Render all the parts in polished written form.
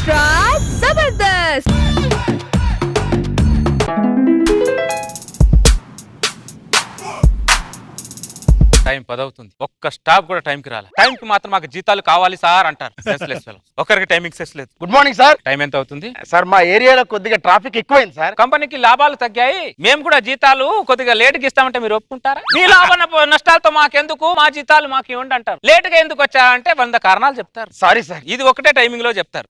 Extra Jabardasth. Time 10 అవుతుంది. ఒక్క stop కూడా టైంకి రాలి. టైంకి మాత్రం మాకు జీతాలు కావాలి సార్ అంటారు. ఒకరికి టైమింగ్ సెస్ లేదు. Good morning sir. టైం ఎంత అవుతుంది సార్? మా ఏరియాలో కొద్దిగా ట్రాఫిక్ ఎక్కువైంది సార్. కంపెనీకి లాభాలు తగ్గాయి, మేము కూడా జీతాలు కొద్దిగా లేట్ గా ఇస్తామంటే మీరు ఒప్పుకుంటారా? మీ లాభ నష్టాలతో మాకెందుకు, మా జీతాలు మాకు ఇవ్వండి అంటారు. లేట్ గా ఎందుకు వచ్చారంటే 100 కారణాలు చెప్తారు. Sorry sir. ఇది ఒకటే టైమింగ్ లో చెప్తారు.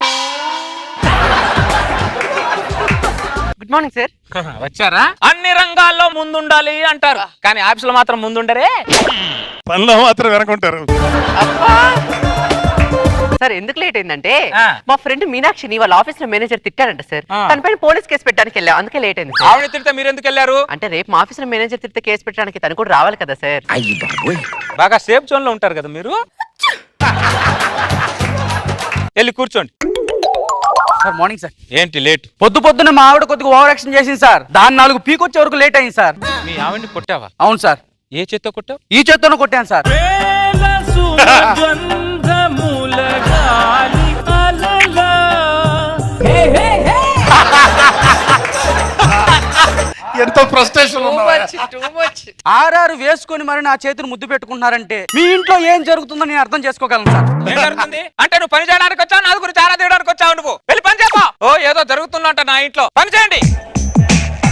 Good morning sir. వచ్చారా? అన్ని రంగాల్లో ముందుండాలి అంటారు, కానీ ఆఫీసులో మాత్రం ముందుండరే, పనిలో మాత్రం వెనకుంటారు. సార్ ఎందుకు లేట్ అయిందంటే మా ఫ్రెండ్ మీనాక్షిని వాళ్ళ ఆఫీస్ లో మేనేజర్ తిట్టారంట సార్. తన పైన పోలీస్ కేసు పెట్టడానికి వెళ్ళాం, అందుకే లేట్ అయింది సార్. ఆవిడ తిడితే మీరు ఎందుకు వెళ్ళారు? అంటే రేపు మా ఆఫీస్ లో మేనేజర్ తిడితే కేసు పెట్టడానికి తను కూడా రావాలి కదా సార్. బాగా సేఫ్ జోన్ లో ఉంటారు కదా మీరు. వెళ్ళి కూర్చోండి. Sir morning sir. ఏంటి లేట్? పొద్దున్న మా ఆవిడ కొద్దిగా ఓవర్ యాక్షన్ చేసింది సార్. దాన్ని 4 పీకొచ్చే వరకు లేట్ అయింది సార్. మీ ఆవిడ్ని కొట్టావా? అవును సార్. ఏ చేత్తో కొట్టావు? ఈ చేత్తోనే కొట్టాను సార్. ఎంతో ఫ్రస్ట్రేషన్ ఆర్ఆర్ వేసుకొని మరి నా చేతిని ముద్దు పెట్టుకుంటున్నారంటే మీ ఇంట్లో ఏం జరుగుతుందో నేను అర్థం చేసుకోగలను సార్. ఏం జరుగుతుంది అంటే నువ్వు పని చేయడానికి వచ్చావు, నా గురించి ఆరా తీయడానికి వచ్చావు. నువ్వు వెళ్ళి పని చేయపో. ఓ ఏదో జరుగుతుందంట నా ఇంట్లో, పని చేయండి.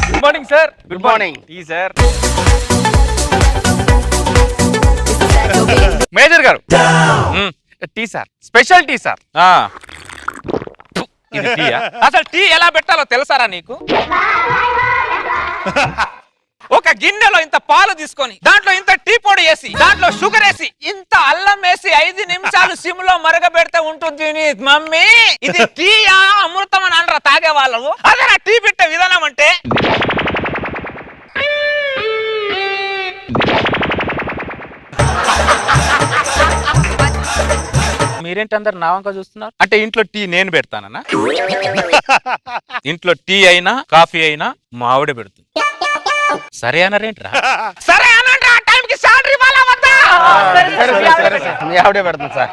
Good morning sir. Good morning. ఈ సార్ మేనేజర్ గారు tea sir, special tea sir. ఇది టీయా? అసలు టీ ఎలా పెట్టాలో తెలుసారా నీకు? ఒక గిన్నెలో ఇంత పాలు తీసుకొని దాంట్లో ఇంత టీ పొడి వేసి దాంట్లో షుగర్ వేసి ఇంత అల్లం వేసి 5 నిమిషాలు సిమ్ లో మరగబెడితే ఉంటుంది మమ్మీ. ఇది టీయా అమృతం అని అనరా తాగే వాళ్ళము? అదే నా టీ పెట్టే విధానం అంటే. మీరేంటి అందరు నా వంక చూస్తున్నారు? అంటే ఇంట్లో టీ నేను పెడతానన్నా? ఇంట్లో టీ అయినా కాఫీ అయినా మా ఆవిడ పెడుతుంది. సరే అనరేంట్రా? సరే అనండి. ఆ టైంకి సాలరీ ఇవ్వాలా వద్దా? మీ ఆవిడే పెడుతుంది సార్.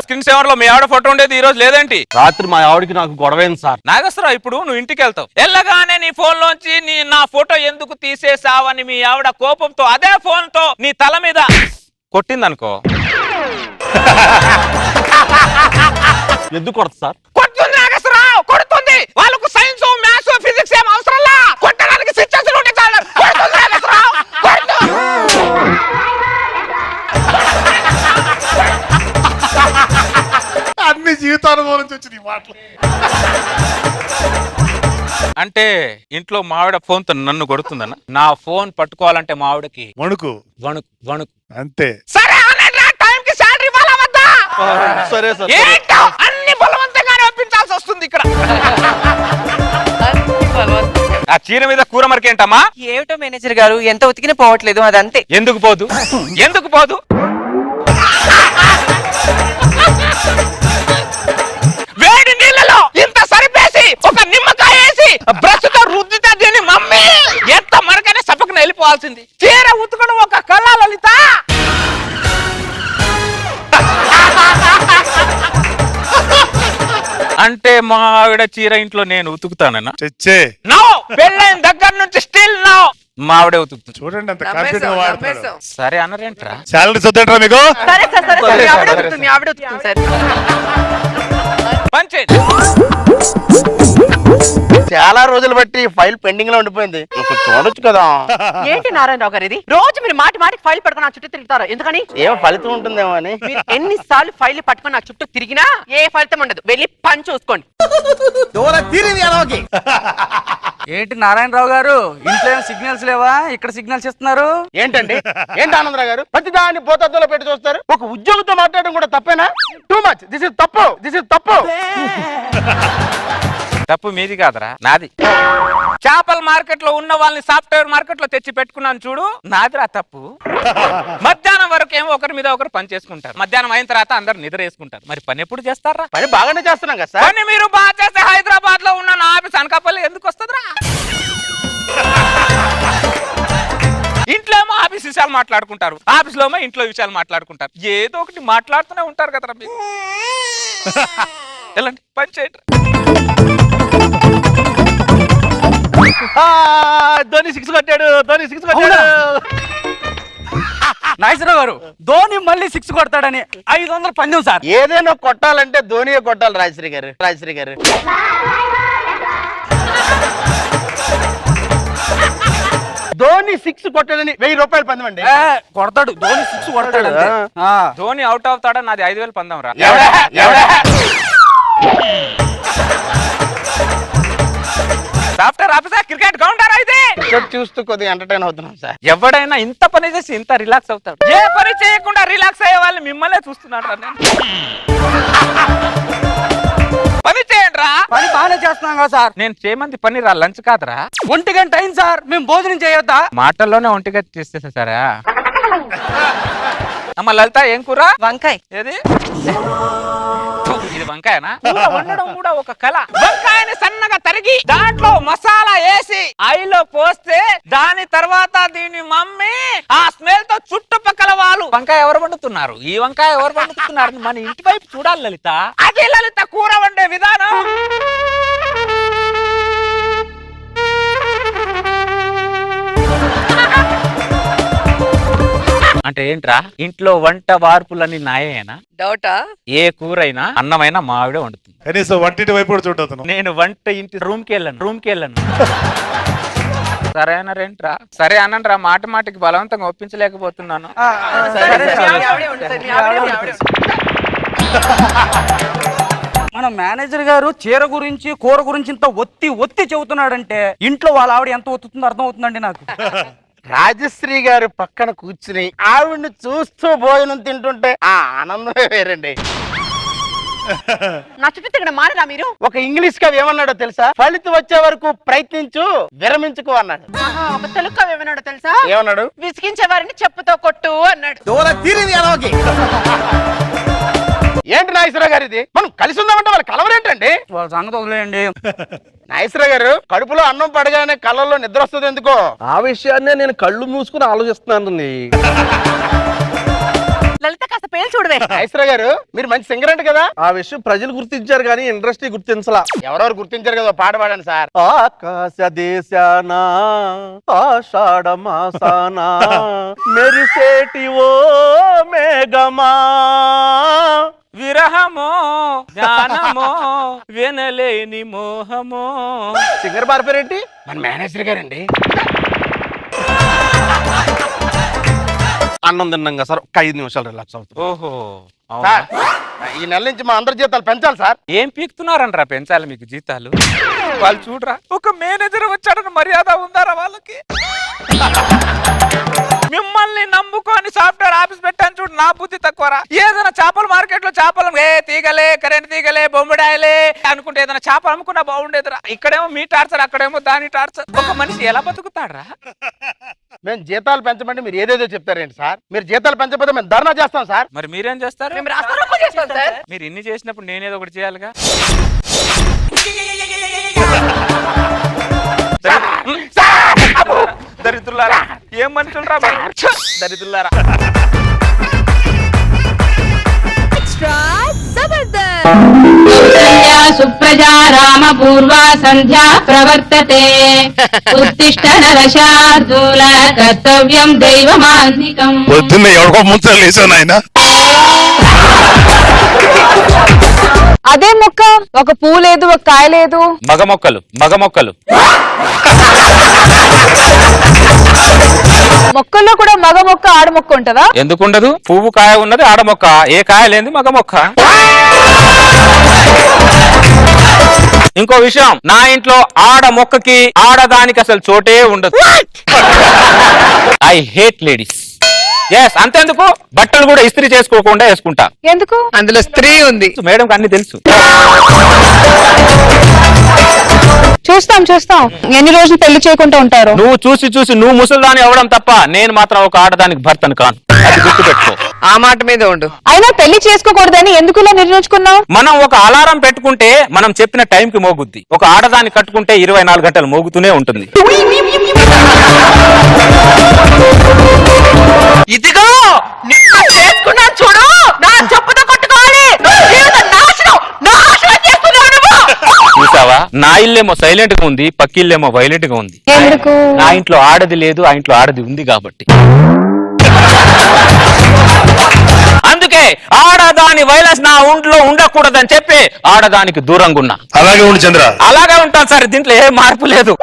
స్క్రీన్ సేవర్ లో మీ ఆవిడ ఫోటో ఉండేది, ఈ రోజు లేదేంటి? రాత్రి మా ఆవిడకి నాకు గొడవైంది సార్. నాగేశ్వరరావు, ఇప్పుడు నువ్వు ఇంటికి వెళ్తావు, వెళ్ళగానే నీ ఫోన్ లోంచి నా ఫోటో ఎందుకు తీసేసావని మీ ఆవిడ కోపంతో అదే ఫోన్ తో నీ తల మీద కొట్టిందనుకో. ఎందుకు కొడతా సార్? కొడుతుంది నాగేశ్వరరావు, కొడుతుంది. వాళ్ళకు సైన్స్ మ్యాథ్స్ ఫిజిక్స్ ఏం అవసరం లా, కొట్టడానికి స్విచ్చెస్ ఉంటే చాలు. కొడుతుంది నాగేశ్వరరావు, కొడుతు. అన్ని జీవితానుభవం నుంచి వచ్చిన ఈ మాటలు. అంటే ఇంట్లో మావిడ ఫోన్ తో నన్ను కొడుతుందన్న. నా ఫోన్ పట్టుకోవాలంటే మావిడకి వణుకు వణుకు వణుకు అంతే. సరే అనండి. ఆ టైంకి సాలరీ ఇవ్వాలా వద్దా? సరే సార్. ఏంటో అన్ని బలవంతంగానే ఒప్పించాల్సి వస్తుంది ఇక్కడ. ఆ చీర మీద కూర మరకేంటమ్మా? ఏమిటో మేనేజర్ గారు, ఎంత ఉతికినా పోవట్లేదు, అది అంతే. ఎందుకు పోదు? ఎందుకు పోదు? వేడి నీళ్ళలో ఇంత సరిపేసి ఒక నిమ్మకాయ వేసి బ్రష్ తో రుద్దితే దీని మమ్మీ ఎంత మరకనే సపకన వెళ్ళిపోవాల్సింది. చీర ఉతుకడం ఒక కళ లలిత. అంటే మా ఆవిడ చీర ఇంట్లో నేను ఉతుకుతానన్నా? చచ్చే నో, పెళ్ళైన దగ్గర నుంచి స్టిల్ నో మా ఆవిడే ఉతుకుతుంది. చూడండి అంత కాన్ఫిడెంట్ గా వాడుతున్నారు. సరే అనరేంట్రా? శాలరీ సొద్దంటారా మీకు? సరే సార్, సరే సార్, మీ ఆవిడ ఉతుకుతుంది, మీ ఆవిడ ఉతుకుతుంది సార్. పని చేయండి. చాలా రోజులు బట్టి ఫైల్ పెండింగ్ లో ఉండిపోయింది, ఇంకా చూడొచ్చు కదా. ఏంటి నారాయణరావు గారు, ఇది రోజు మీరు మాటికి ఫైల్ పట్టుకుని నా చుట్టూ తిరుగుతారు, ఎందుకని? ఏం ఫలితం ఉంటుందేమో అని. మీరు ఎన్నిసార్లు ఫైల్ పట్టుకుని నా చుట్టూ తిరిగినా ఏ ఫలితం ఉండదు. వెళ్ళి పని చూసుకోండి. ఏంటి నారాయణరావు గారు, ఇంట్లో సిగ్నల్స్ లేవా? ఇక్కడ సిగ్నల్స్ ఇస్తున్నారు ఏంటండి? ఏంటి ఆనందరావు గారు, ప్రతి దాన్ని పోతద్దులో పెట్టి చూస్తారు? ఒక ఉద్యోగితో మాట్లాడడం కూడా తప్పేనా? Too much. దిస్ ఇస్ తప్పు, దిస్ ఇస్ తప్పు. తప్పు మీది కాదురా, నాది. చేపల మార్కెట్ లో ఉన్న వాళ్ళని సాఫ్ట్వేర్ మార్కెట్ లో తెచ్చి పెట్టుకున్నాను చూడు, నాదిరా తప్పు. మధ్యాహ్నం వరకు ఏమో ఒకరి మీద ఒకరు పని చేసుకుంటారు, మధ్యాహ్నం అయిన తర్వాత అందరు నిద్ర వేసుకుంటారు. మరి పని ఎప్పుడు చేస్తారా? పని బాగానే చేస్తున్నాం కదా సార్. పని మీరు బాగా చేస్తే హైదరాబాద్ లో ఉన్న నా ఆఫీస్ అనకాపల్లి ఎందుకు వస్తుందిరా? ఇంట్లో ఏమో ఆఫీస్ విషయాలు మాట్లాడుకుంటారు, ఆఫీస్ లో ఏమో ఇంట్లో విషయాలు మాట్లాడుకుంటారు. ఏదో ఒకటి మాట్లాడుతూనే ఉంటారు కదరా మీరు. వెళ్ళండి పని చేయండి. ధోని 6 కొట్టాడు, ధోని 6 కొట్టాడు. నాగేశ్వరరావు గారు, ధోని మళ్ళీ 6 కొడతాడని 500 పందెం సార్. ఏదైనా కొట్టాలంటే ధోనియే కొట్టాలి రాజశ్రీ గారు. రాజశ్రీ గారు ధోని 6 కొట్టాడని 1000 రూపాయలు పందెం అండి. కొడతాడు, ధోని 6 కొడతాడు అంతే. ధోని అవుట్ అవుతాడా? నాది 5000 పందం రా. సాఫ్ట్వేర్ ఆఫీసర్, క్రికెట్ గ్రౌండర్ అయితే క్రికెట్ చూస్తూ కొద్దిగా ఎంటర్టైన్ అవుతున్నాం సార్. ఎవడైనా ఇంత పని చేసి ఇంత రిలాక్స్ అవుతాడు? ఏ పని చేయకుండా రిలాక్స్ అయ్యే వాళ్ళు మిమ్మల్నే చూస్తున్నాడు. పని చేయండి రా. పని బాగానే చేస్తున్నాం కదా సార్. నేను చేయమంది పని రా, లంచ్ కాదురా. 1 గంట అయింది సార్, మేము భోజనం చేయొద్దా? మాటల్లోనే 1 గంట చేసేసా సరే. అమ్మ లలిత, ఏం కూర? వంకాయ. ఏది ఇది వంకాయనా? కూర వండడం కూడా ఒక కళ. వంకాయని సన్నగా తరిగి దాంట్లో మసాలా వేసి ఆయిల్లో పోస్తే దాని తర్వాత దీని మమ్మీ ఆ స్మెల్ తో చుట్టుపక్కల వాళ్ళు వంకాయ ఎవరు వండుతున్నారు, ఈ వంకాయ ఎవరు వండుతున్నారు మన ఇంటి వైపు చూడాలి లలిత. అది లలిత కూర వండే విధానం. అంటే ఏంట్రా, ఇంట్లో వంట వార్పులన్నీ నాయేనా? డౌటా? ఏ కూరైనా అన్నమైనా మా ఆవిడే వండుతుంది. కనీసం వంటింటి వైపు కూడా చూడదు. నేను వంట ఇంటి రూమ్కి వెళ్ళను. సరే అన్నారేంట్రా? సరే అనండి రా, మాటికి బలవంతంగా ఒప్పించలేకపోతున్నాను. మన మేనేజర్ గారు చీర గురించి కూర గురించి ఇంత ఒత్తి చెబుతున్నాడంటే ఇంట్లో వాళ్ళ ఆవిడ ఎంత ఒత్తుతుందో అర్థం అవుతుందండి నాకు. రాజశ్రీ గారు పక్కన కూర్చుని ఆవిడ్ని చూస్తూ భోజనం తింటుంటే ఆ ఆనందమే వేరండి. నచ్చితే ఇక్కడ మారరా మీరు? ఒక ఇంగ్లీష్ కవి ఏమన్నాడో తెలుసా? ఫలితం వచ్చే వరకు ప్రయత్నించు, విరమించుకో అన్నాడు. ఒక తెలుగు కవి ఏమన్నాడో తెలుసా? ఏమన్నాడు? విసిగించే వారిని చెప్పుతో కొట్టు అన్నాడు. ఏంటి నాగేశ్వరరావు గారు ఇది? మనం కలిసి ఉందామంటే వాళ్ళు కలవరేంటండి? వాళ్ళ సంగతి వదిలేయండి. నాగేశ్వరరావు గారు, కడుపులో అన్నం పడగానే కళ్ళల్లో నిద్ర వస్తుంది ఎందుకో? ఆ విషయాన్నే నేను కళ్ళు మూసుకుని ఆలోచిస్తున్నాను. లలిత కాస్త పేలు చూడవే. నాగేశ్వరరావు గారు, మీరు మంచి సింగర్ అంట కదా? ఆ విషయం ప్రజలు గుర్తించారు కానీ ఇండస్ట్రీ గుర్తించలా. ఎవరెవరు గుర్తించారు కదా, పాట పాడండి సార్. ఆకాశ దేశాన ఆషాఢ మాసాన మెరిసేటి ఓ మేఘమా, విరహమో జ్ఞానమో వినలేని మోహమో. సింగర్ పారిపోయారేంటి? మన మేనేజర్ గారండి. అన్నం తిన్నాం సార్, ఒక 5 నిమిషాలు రిలాక్స్ అవుతుంది. ఓహో, సార్, ఈ నెల నుంచి మా అందరి జీతాలు పెంచాలి సార్. ఏం పీక్తున్నారనరా పెంచాలి మీకు జీతాలు? వాళ్ళు చూడరా, ఒక మేనేజర్ వచ్చాడని మర్యాద ఉందారా వాళ్ళకి? మిమ్మల్ని నమ్ముకొని సాఫ్ట్వేర్ ఆఫీస్ పెట్టాను చూడు, నా బుద్ధి తక్కువరా. ఏదైనా చేపల మార్కెట్ లో చేపలు తీగలే, కరెంట్ తీగలే, బొమ్మిడాయలే అనుకుంటే ఏదైనా చేపలు అమ్ముకున్నా బాగుండేదిరా. ఇక్కడేమో మీ టార్చర్, అక్కడేమో దాని టార్చర్. ఒక మనిషి ఎలా బతుకుతాడరా? మేము జీతాలు పెంచమంటే మీరు ఏదేదో చెప్తారేంటి సార్? మీరు జీతాలు పెంచకపోతే మేము ధర్నా చేస్తాం సార్. మరి మీరేం చేస్తారు? మేము రాస్తారోకో చేస్తాం సార్. మీరు ఇన్ని చేసినప్పుడు నేనేదో ఒకటి చేయాలిగా. దరిద్రులారా, ఏం మనుషులరా దరిద్రులారా. ఎక్స్ట్రా జబర్దస్త్. సుప్రజా రామ పూర్వా సంధ్యా ప్రవర్తతే. ఉత్తిష్ట నరశార్దూల కర్తవ్యం దైవమాంతికం. పొద్దున్న ఎవరికో ముంచలు లేచాను ఆయన. అదే మొక్క, ఒక పువ్వు లేదు, ఒక కాయ లేదు. మగ మొక్కలు మొక్కల్లో కూడా మగ మొక్క ఆడ మొక్క ఉంటదా? ఎందుకుండదు? పువ్వు కాయ ఉన్నది ఆడ మొక్క, ఏ కాయ లేని మగ మొక్క. ఇంకో విషయం, నా ఇంట్లో ఆడ మొక్కకి ఆడదానికి అసలు చోటే ఉండదు. I hate ladies. ఎస్, అంతేందుకు బట్టలు కూడా ఇస్త్రీ చేసుకోకుండా వేసుకుంటా. ఎందుకు? అందులో స్త్రీ ఉంది. మేడం అన్ని తెలుసు. చూస్తాం ఎన్ని రోజులు పెళ్లి చేయకుండా ఉంటారు? నువ్వు చూసి నువ్వు ముసలిదాని అవ్వడం తప్ప నేను మాత్రం ఒక ఆడదానికి భర్తను కాను. అది గుర్తుపెట్టుకో. ఆ మాట మీద ఉండు. అయినా పెళ్లి చేసుకోకూడదని ఎందుకు ఇలా నిర్ణయించుకున్నావు? మనం ఒక అలారం పెట్టుకుంటే మనం చెప్పిన టైంకి మోగుద్ది. ఒక ఆడదాన్ని కట్టుకుంటే 24 గంటలు మోగుతూనే ఉంటుంది. ఇదిగో చేసుకున్నాను చూడు, నా చెప్పుతో కొట్టుకోవాలి. చూసావా, నా ఇల్లేమో సైలెంట్ గా ఉంది, పక్కిల్లేమో వైలెంట్ గా ఉంది. ఎందుకు? నా ఇంట్లో ఆడది లేదు, ఆ ఇంట్లో ఆడది ఉంది కాబట్టి. అందుకే ఆడదాని వైలెన్స్ నా ఒంట్లో ఉండకూడదని చెప్పి ఆడదానికి దూరంగా ఉన్నా. అలాగే ఉండు చంద్ర. అలాగే ఉంటాను సార్, దీంట్లో ఏ మార్పు లేదు.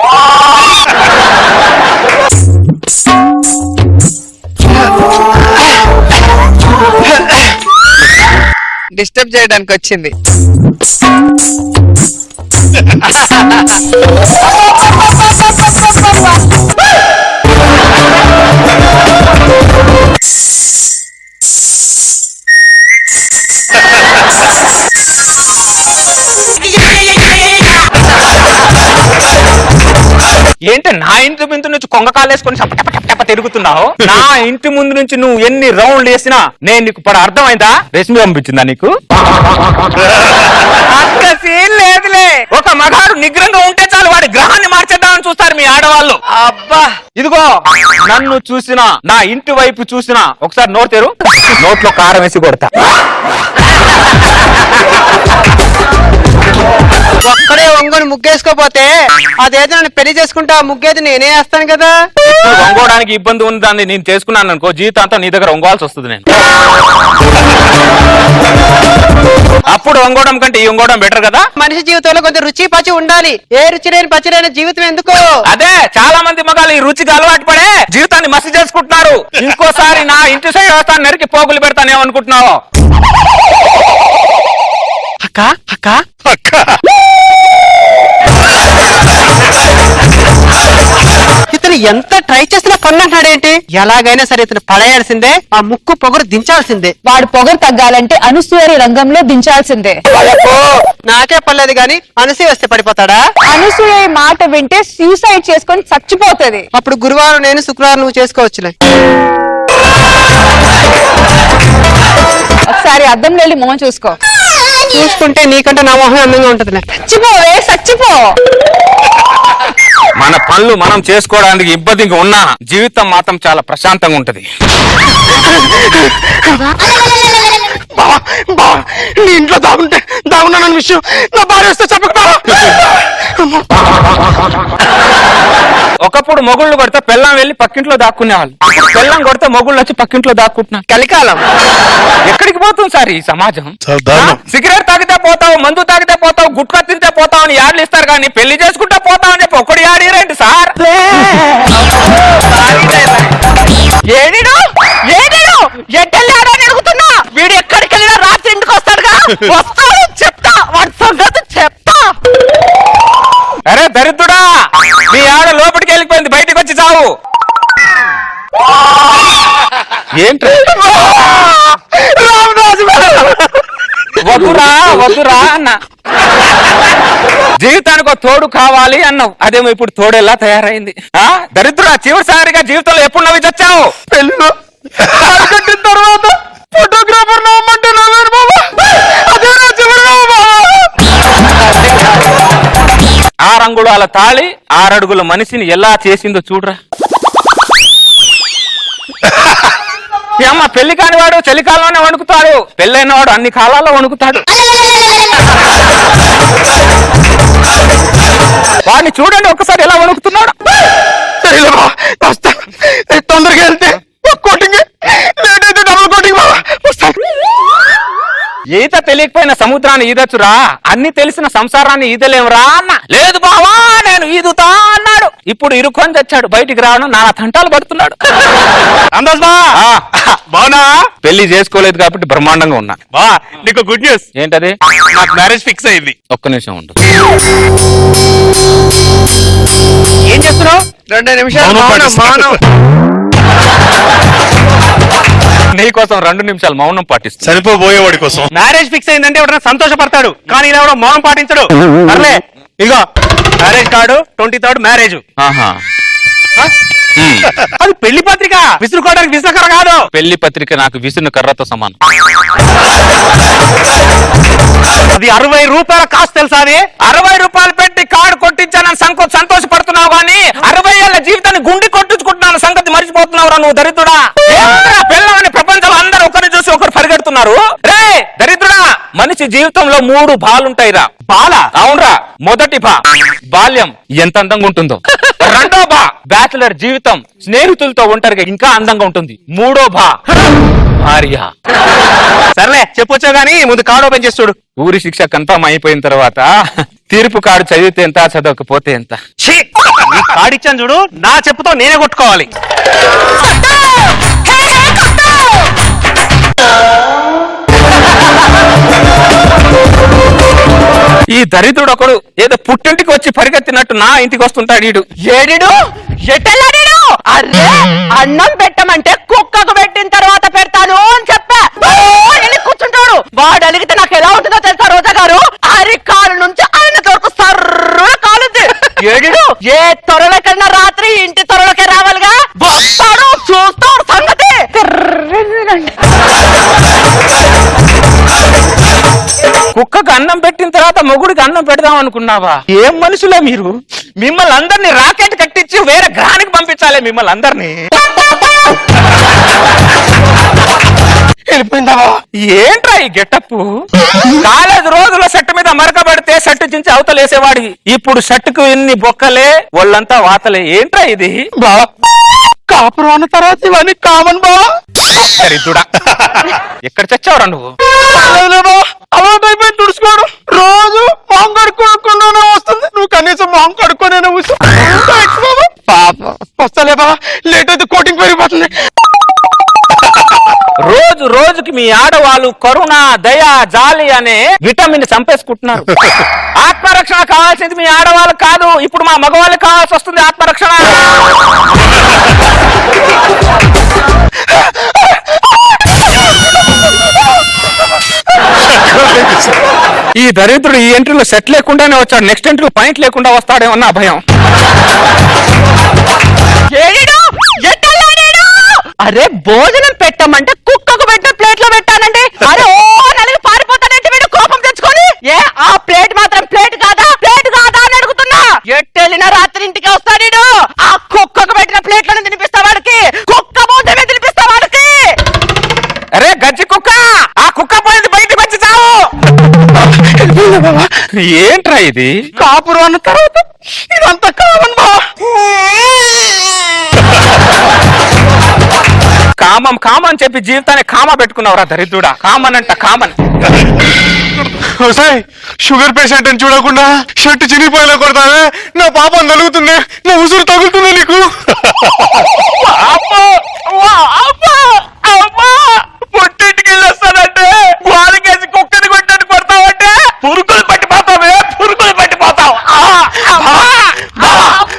డిస్టర్బ్ చేయడానికి వచ్చింది. ఏంటి నా ఇంటి ముందు నుంచి కొంగ కాలేసుకొని టప తిరుగుతున్నావు? నా ఇంటి ముందు నుంచి నువ్వు ఎన్ని రౌండ్లు వేసినా నేను నీకు పడ అర్థమైందా? రెసిపీ పంపించిందా నీకు? అంత సీన్ లేదులే. ఒక మగాడు నిగ్రహంగా ఉంటే చాలు, వాడి గ్రహాన్ని మార్చేద్దామని చూస్తారు మీ ఆడవాళ్ళు. అబ్బా, ఇదిగో నన్ను చూసినా నా ఇంటి వైపు చూసినా ఒకసారి నోరు తెరు, నోట్లో కారం వేసి కొడతా. ఒక్కడే ఒంగోని ముగ్గేసుకోపోతే అదేదో నన్ను పెళ్లి చేసుకుంటా, ముగ్గేది నేనే వేస్తాను కదా. వంగోడానికి ఇబ్బంది ఉందని నేను చేసుకున్నాను అనుకో, జీవితాంతం నీ దగ్గర వంగోవాల్సి వస్తుంది. నేను అప్పుడు వంగోవడం కంటే ఈ వంగోవడం బెటర్ కదా. మనిషి జీవితంలో కొంచెం రుచి పచ్చి ఉండాలి. ఏ రుచి లేని పచ్చి లేని జీవితం ఎందుకు? అదే చాలా మంది మగాళ్ళు ఈ రుచికి అలవాటు పడే జీవితాన్ని మసి చేసుకుంటున్నారు. ఇంకోసారి నా ఇంటి సైడ్ వస్తాను, నరికి పోగులు పెడతానేమనుకుంటున్నావు? అక్క అక్క అక్క ఇతను ఎంత ట్రై చేసినా పన్నంటాడేంటి? ఎలాగైనా సరే ఇతను పడేయాల్సిందే, ఆ ముక్కు పొగరు దించాల్సిందే. వాడు పొగరు తగ్గాలంటే అనసూయ రంగంలో దించాల్సిందే. నాకే పర్లేదు గాని అనసూయ వస్తే పడిపోతాడా? అనసూయ ఈ మాట వింటే సూసైడ్ చేసుకొని చచ్చిపోతుంది. అప్పుడు గురువారం నేను, శుక్రవారం నువ్వు చేసుకోవచ్చులే. ఒకసారి అద్దంలో వెళ్ళి మొహం చూసుకో. చూసుకుంటే నీకంటే నా మొహం అందంగా ఉంటుందిలే. చచ్చిపోవే, చచ్చిపో. మన పనులు మనం చేసుకోవడానికి ఇబ్బందిగా ఉన్నా జీవితం మాత్రం చాలా ప్రశాంతంగా ఉంటది. నీ ఇంట్లో దాగున్నానన్న విషయం నా భార్య వస్తే చెప్పక. ఒకప్పుడు మొగుళ్ళు కొడితే పెళ్ళం వెళ్ళి పక్కింట్లో దాక్కునేవాళ్ళు. ఇప్పుడు పెళ్ళం కొడితే మొగుళ్ళు వచ్చి పక్కింట్లో దాక్కుంటున్నారు. కలికాలం ఎక్కడికి పోతుంది సార్ ఈ సమాజం? చాలా దారుణం. సిగరెట్ తాగితే పోతావు, మందు తాగితే పోతావు, గుట్కా తింటే పోతావు అని యాడ్లు ఇస్తారు, కానీ పెళ్లి చేసుకుంటే పోతావు అని చెప్పి ఒక్కడు యాడీరేంటి సార్? ఏడిడు ఎట్టెళ్ళాడని అడుగుతున్నా. వీడు ఎక్కడికి వెళ్ళినా రాత్రి ఇంటికి వస్తాడుగా. వస్తాడు, చెప్తా వాడి సంగతి చెప్తా. అరే దరిద్రుడా, మీ ఆడ లోపలికి వెళ్ళిపోయింది, బయటికి వచ్చి చావు. ఏంటి వద్దురా అన్న. జీవితానికి ఒక తోడు కావాలి అన్నావు, అదేమో ఇప్పుడు తోడెలా తయారైంది. దరిద్రుడా, చివరిసారిగా జీవితంలో ఎప్పుడు నవ్వి చచ్చావు? పెళ్ళిలో కట్టిన తర్వాత ఫోటోగ్రాఫర్ నమ్మంటే నవ్వాను బాబా. అదే నా చివరి నవ్వు బాబా. 6 అంగుళాల తాళి 6 అడుగుల మనిషిని ఎలా చేసిందో చూడరా. అమ్మ, పెళ్లి కాని వాడు చలికాలంలోనే వణుకుతాడు, పెళ్ళైన వాడు అన్ని కాలాల్లో వణుకుతాడు. వాడిని చూడండి ఒక్కసారి ఎలా వణుకుతున్నాడు. సరేలే బాబా, వస్తాను. తొందరగా వెళ్తే కోటింగ్, లేట్ అయితే డబుల్ కోటింగ్ బాబా. వస్తాను. ఈత తెలియకపోయిన సముద్రాన్ని ఈదచ్చురా, అన్ని తెలిసిన సంసారాన్ని ఈదలేమురా అన్న. లేదు బావా నేను ఈదుతా అన్నాడు. ఇప్పుడు ఇరుక్కొని తెచ్చాడు, బయటికి రావడం నానా తంటాలు పడుతున్నాడు. బావునా? పెళ్లి చేసుకోలేదు కాబట్టి బ్రహ్మాండంగా ఉన్నా. బా, నీకు గుడ్ న్యూస్. ఏంటది? నాకు మ్యారేజ్ ఫిక్స్ అయింది. ఒక్క నిమిషం ఉండు. ఏం చేస్తున్నావు? 2 నిమిషాలు మౌనం మౌనం, పాటిస్తా. మౌనం. నీకోసం 2 నిమిషాలు మౌనం పాటిస్తా. చనిపోబోయేవాడి కోసం. మ్యారేజ్ ఫిక్స్ అయిందంటే ఎవరైనా సంతోషపడతాడు, కానీ ఇలా ఎవడో మౌనం పాటించడు. సర్లే, ఇగో మ్యారేజ్ కార్డు, 23rd మ్యారేజ్. ఆహా. అది పెళ్లి పత్రిక, విసురుకోవడానికి విసుకర కాదు. పెళ్లి పత్రిక నాకు విసును కర్రతో సమానం. అది 60 రూపాయల కాస్ట్ తెలుసా? అది 60 రూపాయలు పెట్టి కార్డు కొట్టించానని సంతోషపడుతున్నావు కానీ 60 ఏళ్ల జీవితాన్ని గుండి కొట్టించుకుంటున్నాను సంగతి మర్చిపోతున్నావురా నువ్వు దరిద్రుడా. పిల్లలని ప్రపంచంలో అందరూ ఒకరిని చూసి ఒకరు పరిగెడుతున్నారు. రే దరిద్రుడా, మనిషి జీవితంలో 3 బాలుంటాయిరా. బాల? అవునరా. మొదటి బా బాల్యం ఎంత అందంగా ఉంటుందో, రెండో బా బ్యాచులర్ జీవితం స్నేహితులతో ఒంటరిగా ఇంకా అందంగా ఉంటుంది, మూడో బా భార్య. సర్లే చెప్పొచ్చా గానీ ముందు కార్డు ఓపెన్ చేసి చూడు. ఊరి శిక్ష కన్ఫర్మ్ అయిపోయిన తర్వాత తీర్పు కార్డు చదివితే ఎంత, చదవకపోతే ఎంత. నీ కార్డు ఇచ్చాను చూడు, నా చెప్పుతో నేనే కొట్టుకోవాలి. ఈ దరిద్రుడు ఒకడు ఏదో పుట్టింటికి వచ్చి పరిగెత్తినట్టు నా ఇంటికి వస్తుంటాడు. ఈడు ఏడిడు ఎట్టెళ్ళాడు? అరే అన్నం పెట్టమంటే కుక్కకు పెట్టిన తర్వాత పెడతాను అని చెప్పా. కూర్చుంటాడు. వాడు అలిగితే నాకు ఎలా ఉంటుందో తెలుసా రోజా గారు? అరికాలు నుంచి ఆయన వరకు సర్రున కాలుద్ది. ఏడిడు ఏ త్వరలకన్నా రాత్రి ఇంటి త్వరలకే రావాలిగా. వస్తాడు, చూస్తాడు సంగతి. కుక్కకు అన్నం పెట్టిన తర్వాత మొగుడికి అన్నం పెడదాం అనుకున్నావా? ఏం మనుషులే మీరు. మిమ్మల్ని అందరినీ రాకెట్ కట్టించి వేరే గ్రహానికి పంపించాలి మిమ్మల్ని అందరినీ. ఏంట్రా ఈ గెటప్? కాలేజ్ రోజుల షర్ట్ మీద మరకబడితే షర్ట్ చించి అవతలేసేవాడి, ఇప్పుడు షర్టుకు ఇన్ని బొక్కలే, ఒళ్ళంతా వాతలే. ఏంట్రా ఇది? కాపురం అన్న తర్వాత ఇవన్నీ కామన్ బావా. దరిద్రుడా, ఎక్కడ చచ్చావురా నువ్వు? అలవాటు అయిపోయి తుడుచుకోవడం. రోజు మొహం కడుక్కోకుండా వస్తుంది. నువ్వు కనీసం మొహం కడుక్కోనే పాప వస్తలే బావా, లేట్ అయితే కోటింగ్ పెరిగిపోతుంది. రోజు రోజుకి మీ ఆడవాళ్ళు కరుణ, దయ, జాలి అనే విటమిన్ చంపేసుకుంటున్నారు. ఆత్మరక్షణ కావాల్సింది మీ ఆడవాళ్ళకి కాదు, ఇప్పుడు మా మగవాళ్ళకి కావాల్సి వస్తుంది ఆత్మరక్షణ. ఈ దరిద్రుడు ఈ ఎంట్రీలో సెట్ లేకుండానే వచ్చాడు, నెక్స్ట్ ఎంట్రీ పాయింట్ లేకుండా వస్తాడేమన్నా భయం. అరే భోజనం పెట్టమంటే కుక్కకు పెట్టే ప్లేట్ లో పెట్టానండి. అరే ఓ నలుగు పారిపోతానంటే వీడు కోపం తెచ్చుకొని. ఏ ఆ ప్లేట్ మాత్రం ప్లేట్ కాదా అని అడుగుతున్నా. ఎట్టెళ్ళిన రాత్రి ఇంటికి వస్తాడు. ఆ కుక్కకు పెట్టిన ప్లేట్లను తినిపిస్తా వాడికి. కుక్క భోజనమే తినిపిస్తా వాడికి. అరే గజ్జి కుక్క, ఆ కుక్క పోయింది, బయటకు వచ్చి చావు. ఏంట్రా ఇది? కాపురం అన్న తర్వాత ఇదంతా కామన్ బావా. కామం కామని చెప్పి జీవితాన్ని కామ పెట్టుకున్నావురా దరిద్రుడా. కామన్ అంట కామన్. షుగర్ పేషెంట్ అని చూడకుండా షర్ట్ చినిగిపోయేలా కొడతావే, నా పాపం నలుగుతుంది, నా ఉసురు తగులుతుంది నీకు. పుట్టింటికి వెళ్ళి వస్తానంటే గోడకేసి కుక్కని కొట్టని కొడతావంటే పురుగులు పట్టిపోతావే, పురుగులు పట్టిపోతావు.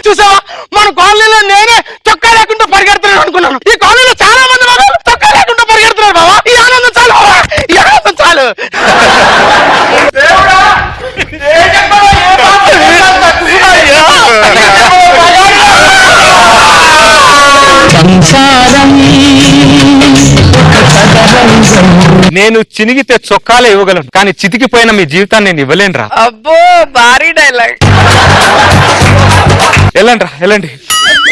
చూసావా, మన కాలనీలో నేనే చొక్కా లేకుండా పరిగెడుతున్నాను అనుకున్నాను. ఈ కాలనీలో చాలా మంది మగవాళ్ళు చొక్కా లేకుండా పరిగెడుతున్నారు బావా. ఈ ఆనందం చాలు బావా, ఈ ఆనందం చాలు. నేను చినిగితే చొక్కాలే ఇవ్వగలను, కానీ చితికిపోయిన మీ జీవితాన్ని నేను ఇవ్వలేనురా. అబ్బో భారీ డైలాగ్. వెళ్ళండిరా, వెళ్ళండి.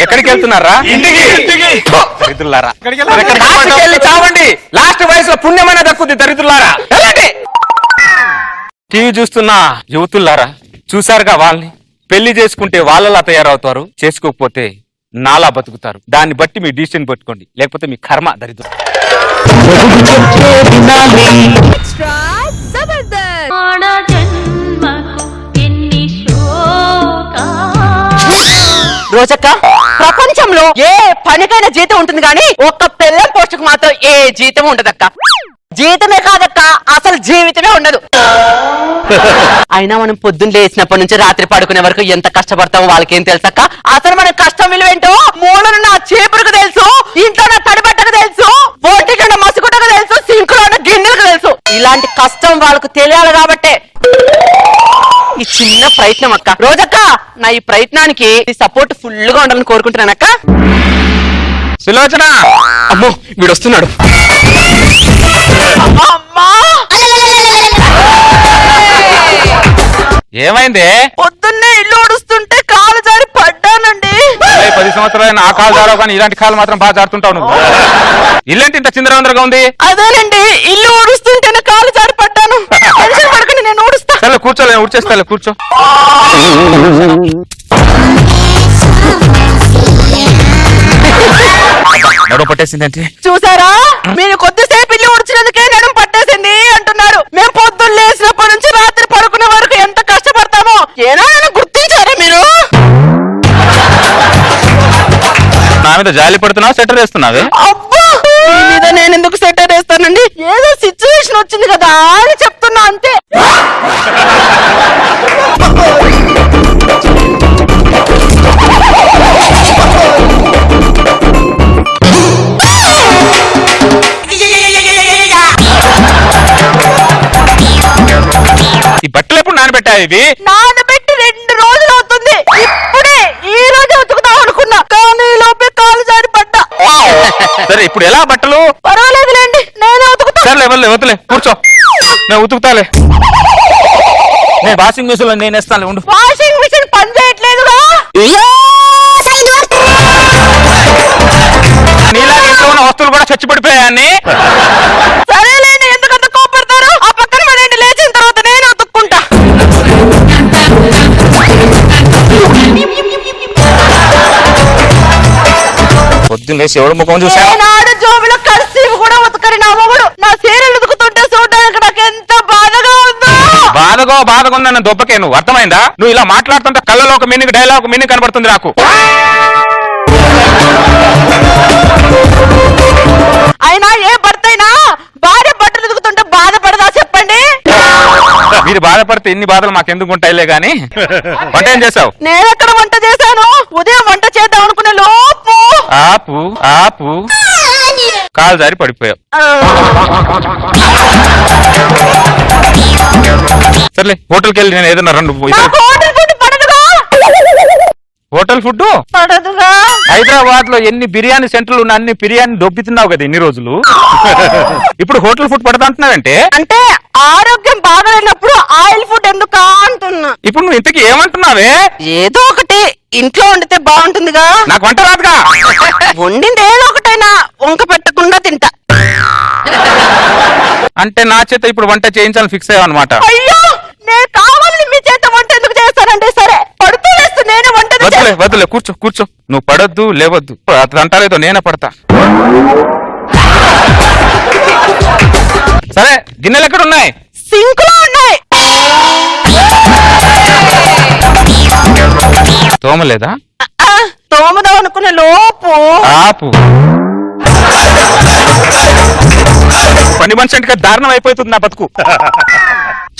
ఎక్కడికి వెళ్తున్నారా? ఇంటికి. దరిద్రులారా, లాస్ట్కి వెళ్ళి చావండి. లాస్ట్ వయసులో పుణ్యమైన దక్కుద్ది దరిద్రులారా, వెళ్ళండి. టీవీ చూస్తున్న యువతులారా, చూసారుగా వాళ్ళని. పెళ్లి చేసుకుంటే వాళ్ళలా తయారవుతారు, చేసుకోకపోతే నాలా బతుకుతారు. దాన్ని బట్టి మీ డిసిషన్ పెట్టుకోండి, లేకపోతే మీ కర్మ దరిద్రం. రోజక్క, ప్రపంచంలో ఏ పనికైనా జీతం ఉంటుంది కానీ ఒక్క పిల్లం పోస్టుకు మాత్రం ఏ జీతం ఉండదక్క. జీతమే కాదక్క, అసలు జీవితమే ఉండదు. అయినా మనం పొద్దున్న లేచినప్పటి నుంచి రాత్రి పడుకునే వరకు ఎంత కష్టపడతామో వాళ్ళకేం తెలుసక్క. అసలు మన కష్టం విలువేంటో మూలన నా చీపురుకు తెలుసు, ఇంట్లో నా తడిబట్టకు తెలుసు, ఒంటికి ఉన్న మసుగుటకు తెలుసు, సింకులో ఉన్న గిన్నెలకు తెలుసు. ఇలాంటి కష్టం వాళ్ళకు తెలియాలి కాబట్టే ఈ చిన్న ప్రయత్నం అక్క. రోజక్క, నా ఈ ప్రయత్నానికి సపోర్ట్ ఫుల్ గా ఉండాలని కోరుకుంటున్నానక్క. సులోచన, అమ్మో వీడు వస్తున్నాడు. అమ్మా, ఏమైంది? పొద్దున్నే ఇల్లు ఊడుస్తుంటే కాలు జారి పడ్డానండి. 10 సంవత్సరాలు నా కాలు జారావు, కానీ ఇలాంటి కాలు మాత్రం బాగా జారుతుంటావు నువ్వు. ఇల్లేంటి ఇంత చిందరవందరగా ఉంది? అదేనండి, ఇల్లు ఊడుస్తుంటేనే కాలు జారి పడ్డాను. టెన్షన్ పడకండి, నేను ఊడుస్తా. సరే కూర్చోలే, ఊడ్చేస్తా, కూర్చో. నడుము పట్టేసిందంటే చూసారా, మీరు కొద్దిసేపు ఇల్లు ఊడ్చినందుకే నడుము పట్టేసింది అంటున్నారు. మేము పొద్దున్న లేచినప్పటి నుంచి రాత్రి పడుకునే వరకు ఎంత కష్టపడతామో ఏనాడైనా గుర్తించారా మీరు? నా మీద జాలి పడుతున్నావు, సెటర్ వేస్తున్నావే? అబ్బా, మీ మీద నేను ఎందుకు సెటర్ వేస్తానండి? ఏదో సిచ్యువేషన్ వచ్చింది కదా అని చెప్తున్నా అంతే. ఈ బట్టలు ఎప్పుడు నానబెట్టావు ఇవి? నానబెట్టి 2 రోజులు అవుతుంది. ఇప్పుడే ఈ రోజు ఉతుకుతాం అనుకున్నా, కానీ లోపే కాలు జారి పడ్డా. సరే ఇప్పుడు ఎలా బట్టలు? పర్వాలేదులేండి, నేనే ఉతుకుతా. సరే వదిలే, కూర్చో, నేను ఉతుకుతాలే. నేను వాషింగ్ మిషన్ లో నేను వేస్తాను, ఉండు. వాషింగ్ మిషన్ పని చేయట్లేదుగా. నీలాగా ఇంట్లో ఉన్న వస్తువులు కూడా చచ్చి పడిపోయాన్ని. సరేలేండి, ఎందుకంత కోపడతారు? ఆ పక్కన పడండి, లేచిన తర్వాత నేను ఉతుక్కుంటా. పొద్దున్న లేచి ఎవడు ముఖం చూసా? ఏనాడు జోబులో కర్సీవ్ కూడా ఉతకని నా మొగుడు నా చీరలు ఉతుకుతుంటే చూడడానికి నాకు ఎంత బాధగా ఉందో. బాధగా ఉందన్న దొబ్బకే నువ్వు, అర్థమైందా? నువ్వు ఇలా మాట్లాడుతుంటే కళ్ళలో ఒక మీనింగ్, డైలాగ్ మీనింగ్ కనబడుతుంది నాకు. అయినా ఏ భర్త అయినా భార్య బట్టలు ఉతుకుతుంటే బాధపడదా చెప్పండి? మీరు బాధపడితే ఇన్ని బాధలు మాకెందుకు ఉంటాయిలే గాని. వంట ఏం చేసావు? నేనెక్కడ వంట చేశాను? ఉదయం వంట చేద్దాం అనుకునే లోపు ఆపు కాలు జారి పడిపోయావు. సర్లే, హోటల్కి వెళ్ళి నేను ఏదన్నా రెండు నాకు హోటల్ ఫుడ్ పడదుగా. హోటల్ ఫుడ్ పడదుగా. హైదరాబాద్ లో ఎన్ని బిర్యానీ సెంటర్లు ఉన్న అన్ని బిర్యానీ దొబ్బితున్నావు కదా ఇన్ని రోజులు. ఇప్పుడు హోటల్ ఫుడ్ పడతా అంటున్నావంటే? అంటే ఆరోగ్యం బాగాలేనప్పుడు ఆయిల్ ఫుడ్ ఎందుకు అంటున్నా. ఇప్పుడు నువ్వు ఇంతకీ ఏమంటున్నావే? ఏదో ఒకటి ఇంట్లో వండితే బాగుంటుందిగా. నాకు వంట రాదుగా. వండింది ఏదో ఒకటైనా వంక పెట్టకుండా తింటా. అంటే నా చేత ఇప్పుడు వంట చేయించాలని ఫిక్స్ అయ్యావు అనమాట. అయ్యో, నేను కావాలని మీ చేత వంట ఎందుకు చేస్తానంటే? సరే, పడుతూ లేస్తూ నేనే వంట వద్దులే, కూర్చో. నువ్వు పడొద్దు, లేవద్దు. అది అంటారేదో నేనే పడతా. సరే, గిన్నెలు ఎక్కడ ఉన్నాయి? సింక్ లో ఉన్నాయి. తోమలేదా? తోమదాం అనుకునే లోపు ఆపు. పని మనిషి అంటే దారుణం అయిపోతుంది నా బతుకు.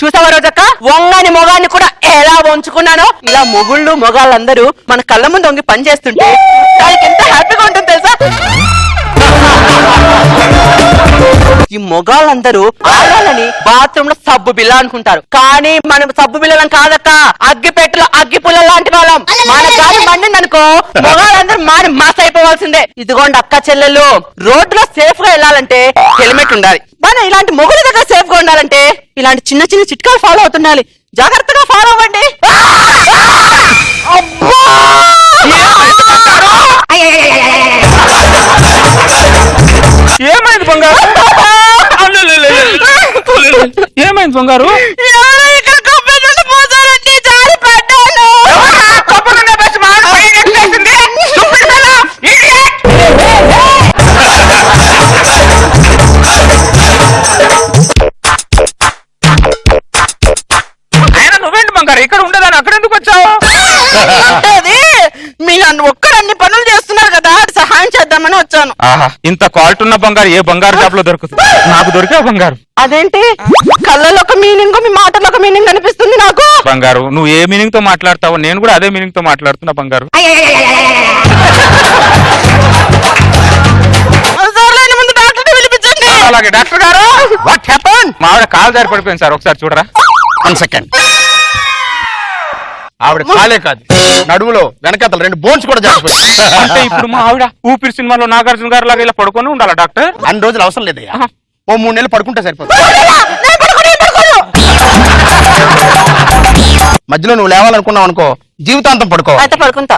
చూసావా రోజక్క, వంగని మొగాన్ని కూడా ఎలా వంచుకున్నానో. ఇలా మొగుళ్ళు మొగాళ్ళందరూ మన కళ్ళ ముందు వంగి పని చేస్తుంటే దానికి ఎంత హ్యాపీగా ఉంటుంది తెలుసా? ఈ మొగాళ్ళందరూ ఆడాలని బాత్రూమ్ లో సబ్బు బిల్ల అనుకుంటారు, కానీ మనం సబ్బు బిల్లలం కాదక్క, అగ్గిపెట్టెలో అగ్గి పుల్ల లాంటి వాళ్ళం. మన గాలి మండింది అనుకో, మొగాళ్ళందరూ మారి మాస్ అయిపోవాల్సిందే. ఇదిగోండి అక్క చెల్లెళ్ళు, రోడ్డులో సేఫ్ గా వెళ్ళాలంటే హెల్మెట్ ఉండాలి. మన ఇలాంటి మొగుల దగ్గర సేఫ్ గా ఉండాలంటే ఇలాంటి చిన్న చిన్న చిట్కాలు ఫాలో అవుతుండాలి. జాగ్రత్తగా ఫాలో అవ్వండి. ఏమైంది బంగారు? ఏమైంది బంగారు? నువ్వేంటి బంగారు ఇక్కడ ఉండదని అక్కడ ఎందుకు వచ్చావు? అంటే అది మీ నన్ను ఒక్కరు అన్ని పనులు చేస్తున్నారు కదా, సహాయం చేద్దామని వచ్చాను. ఆహా, ఇంత క్వాలిటీ ఉన్న బంగారు ఏ బంగారు షాప్ లో దొరుకుతుంది? నాకు దొరికా బంగారు. అదేంటి, కళ్ళలో ఒక మీనింగ్, మీ మాటలో ఒక మీనింగ్ అనిపిస్తుంది నాకు. బంగారు, నువ్వు ఏ మీనింగ్ తో మాట్లాడతావో నేను కూడా అదే మీనింగ్ తో మాట్లాడుతున్నా బంగారు. ముందు డాక్టర్ పిలిపించండి. అలాగే డాక్టర్ గారు. What happen? మా ఆవిడ కాలు జారి పడిపోయింది సార్, ఒకసారి చూడరా. 1 సెకండ్. ఆవిడ కాలే కాదు, నడుములో వెనకాతల 2 బోన్స్ కూడా జారిపోయి. అంటే ఇప్పుడు మా ఆవిడ ఊపిరి సినిమాలో నాగార్జున గారు లాగా ఇలా పడుకొని ఉండాలా డాక్టర్? అన్ని రోజులు అవసరం లేదయ్యా, ఓ 3 నెలలు పడుకుంటే సరిపోతుంది. మధ్యలో నువ్వు లేవాలనుకున్నావు అనుకో, జీవితాంతం పడుకో. అయితే పడుకుంటా.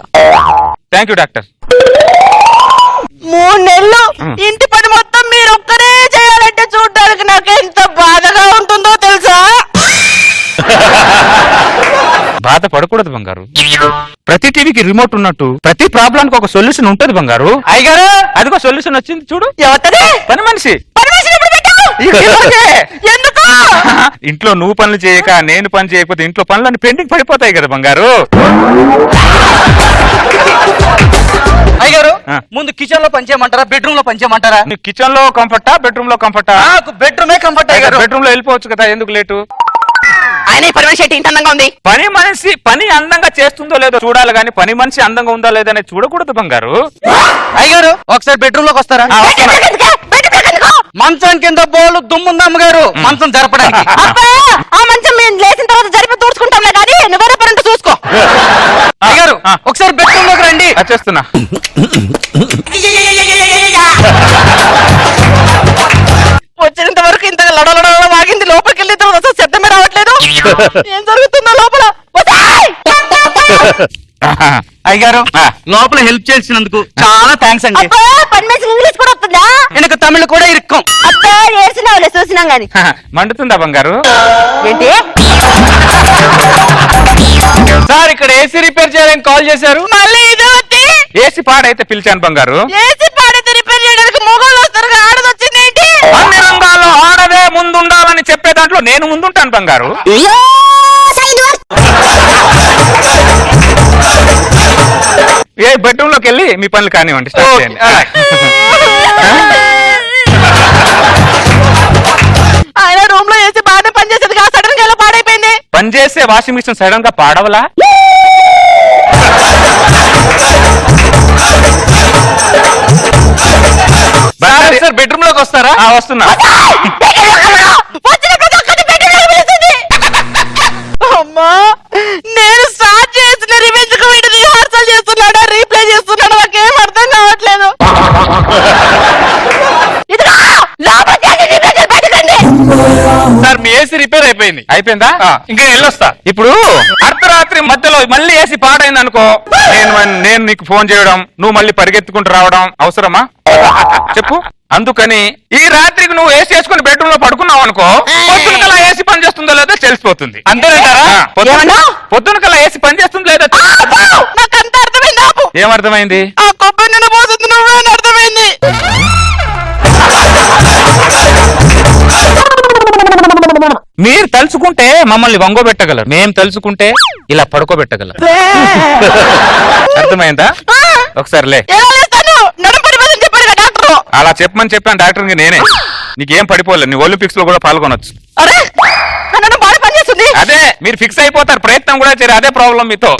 Thank you doctor. 3 నెలలు ఇంటి పని మొత్తం మీరు ఒక్కరే చేయాలంటే చూడడానికి నాకు ఎంత బాధగా ఉంటుందో తెలుసా? బాధ పడకూడదు బంగారు. ప్రతి టీవీకి రిమోట్ ఉన్నట్టు ప్రతి ప్రాబ్లానికి ఒక సొల్యూషన్ ఉంటది బంగారు. అయ్యగారు అదిగో సొల్యూషన్ వచ్చింది చూడు. ఎవతది? పని మనిషి. ఎందుకు? ఇంట్లో నువ్వు పనులు చేయక నేను పని చేయకపోతే ఇంట్లో పనులన్నీ పెండింగ్ పడిపోతాయి కదా బంగారు. అయ్యారు ముందు కిచెన్ లో పనిచేయమంటారా, బెడ్రూమ్ లో పనిచేయమంటారా? నీకు కిచెన్ లో కంఫర్టా, బెడ్రూమ్ లో కంఫర్టా? నాకు బెడ్రూమే కంఫర్ట్ అయ్యారు. బెడ్రూమ్ లో వెళ్ళిపోవచ్చు కదా, ఎందుకు లేటు? ఆయన పని మనిషి ఇంత అందంగా ఉంది. పని మనిషి పని అందంగా చేస్తుందో లేదో చూడాలి గానీ పని మనిషి అందంగా ఉందా లేదని చూడకూడదు బంగారు. అయ్యారు ఒకసారి బెడ్రూమ్ లోకి వస్తారా? మంచం కింద బోలు దుమ్ముంది అమ్మగారు, మంచం జరపడానికి. ఆ మంచం మేము లేచిన తర్వాత జరిపి దూర్చుకుంటాంలే కానీ నువ్వేరే పని చూసుకో. అయ్యారు ఒకసారి బెడ్రూమ్ లోకి రండి. వచ్చేస్తున్నా. వచ్చినంత వరకు ఇంత లడలడ వాగింది, లోపలికి వెళ్ళిన తర్వాత అసలు శబ్దమే రావట్లేదు. ఏం జరుగుతుందో లోపల? అయ్యారు లోపల హెల్ప్ చేసినందుకు చాలా థ్యాంక్స్ అండి. పని మనిషి ఇంగ్లీష్ కూడా వస్తుందా? వెనక తమిళ కూడా ఇరుక్కం. అబ్బా ఏడ్చినావులే, చూసినాం గాని. మండుతుందా బంగారు? ఏంటి సార్ ఇక్కడ ఏసీ రిపేర్ చేయాలని కాల్ చేశారు. మళ్ళీ ఇది వచ్చి ఏసీ పాడైతే పిలిచాను బంగారు. ఏసీ పాడైతే రిపేర్ చేయడానికి మొగోళ్ళు వస్తారు, ఆడది వచ్చింది ఏంటి? అన్ని రంగాల్లో ఆడదే ముందుండాలని చెప్పే దాంట్లో నేను ముందుంటాను బంగారు. ఏ బెడ్రూమ్ లోకి వెళ్ళి మీ పనులు కానివ్వండి, స్టార్ట్ చేయండి. ఆయన రూమ్ లో ఏసీ బాగానే పనిచేసేది కదా, సడన్ గా ఎలా పాడైపోయింది? పనిచేసే వాషింగ్ మిషన్ సడన్ గా పాడవలా? సార్ బెడ్రూమ్ లోకి వస్తారా? వస్తున్నా. అమ్మా నేను స్టార్ట్ చేసిన రివెంజ్ కు వీడు రిహార్సల్ చేస్తున్నాడా, రీప్లే చేస్తున్నాడా, నాకేం అర్థం కావట్లేదు. సార్ మీ ఏసీ రిపేర్ అయిపోయింది. అయిపోయిందా? ఇంకా వెళ్ళొస్తా. ఇప్పుడు అర్ధరాత్రి మధ్యలో మళ్ళీ ఏసీ పాడైంది అనుకో, నేను నీకు ఫోన్ చేయడం, నువ్వు మళ్ళీ పరిగెత్తుకుంటూ రావడం అవసరమా చెప్పు? అందుకని ఈ రాత్రికి నువ్వు ఏసీ వేసుకుని బెడ్రూమ్ లో పడుకున్నావు అనుకో, పొద్దున కల్లా ఏసీ పని చేస్తుందో లేదో తెలిసిపోతుంది. అంతేనంటారా? పొద్దున కల్లా ఏసీ పని చేస్తుందో లేదో. నాకంత అర్థమైంది. ఏమర్థమైంది? ఆ కొబ్బరి నూనె పోతుంది నువ్వే అని అర్థమైంది. మీరు తలుచుకుంటే మమ్మల్ని వంగోబెట్టగలరు, మేం తలుచుకుంటే ఇలా పడుకోబెట్టగలరు. అర్థమైందా? ఒకసారిలే. అలా చెప్పమని చెప్పాను డాక్టర్ కి నేనే. నీకేం పడిపోలేదు, నీ ఒలింపిక్స్ లో కూడా పాల్గొనొచ్చు. అదే మీరు ఫిక్స్ అయిపోతారు, ప్రయత్నం కూడా చేయరు, అదే ప్రాబ్లం మీతో.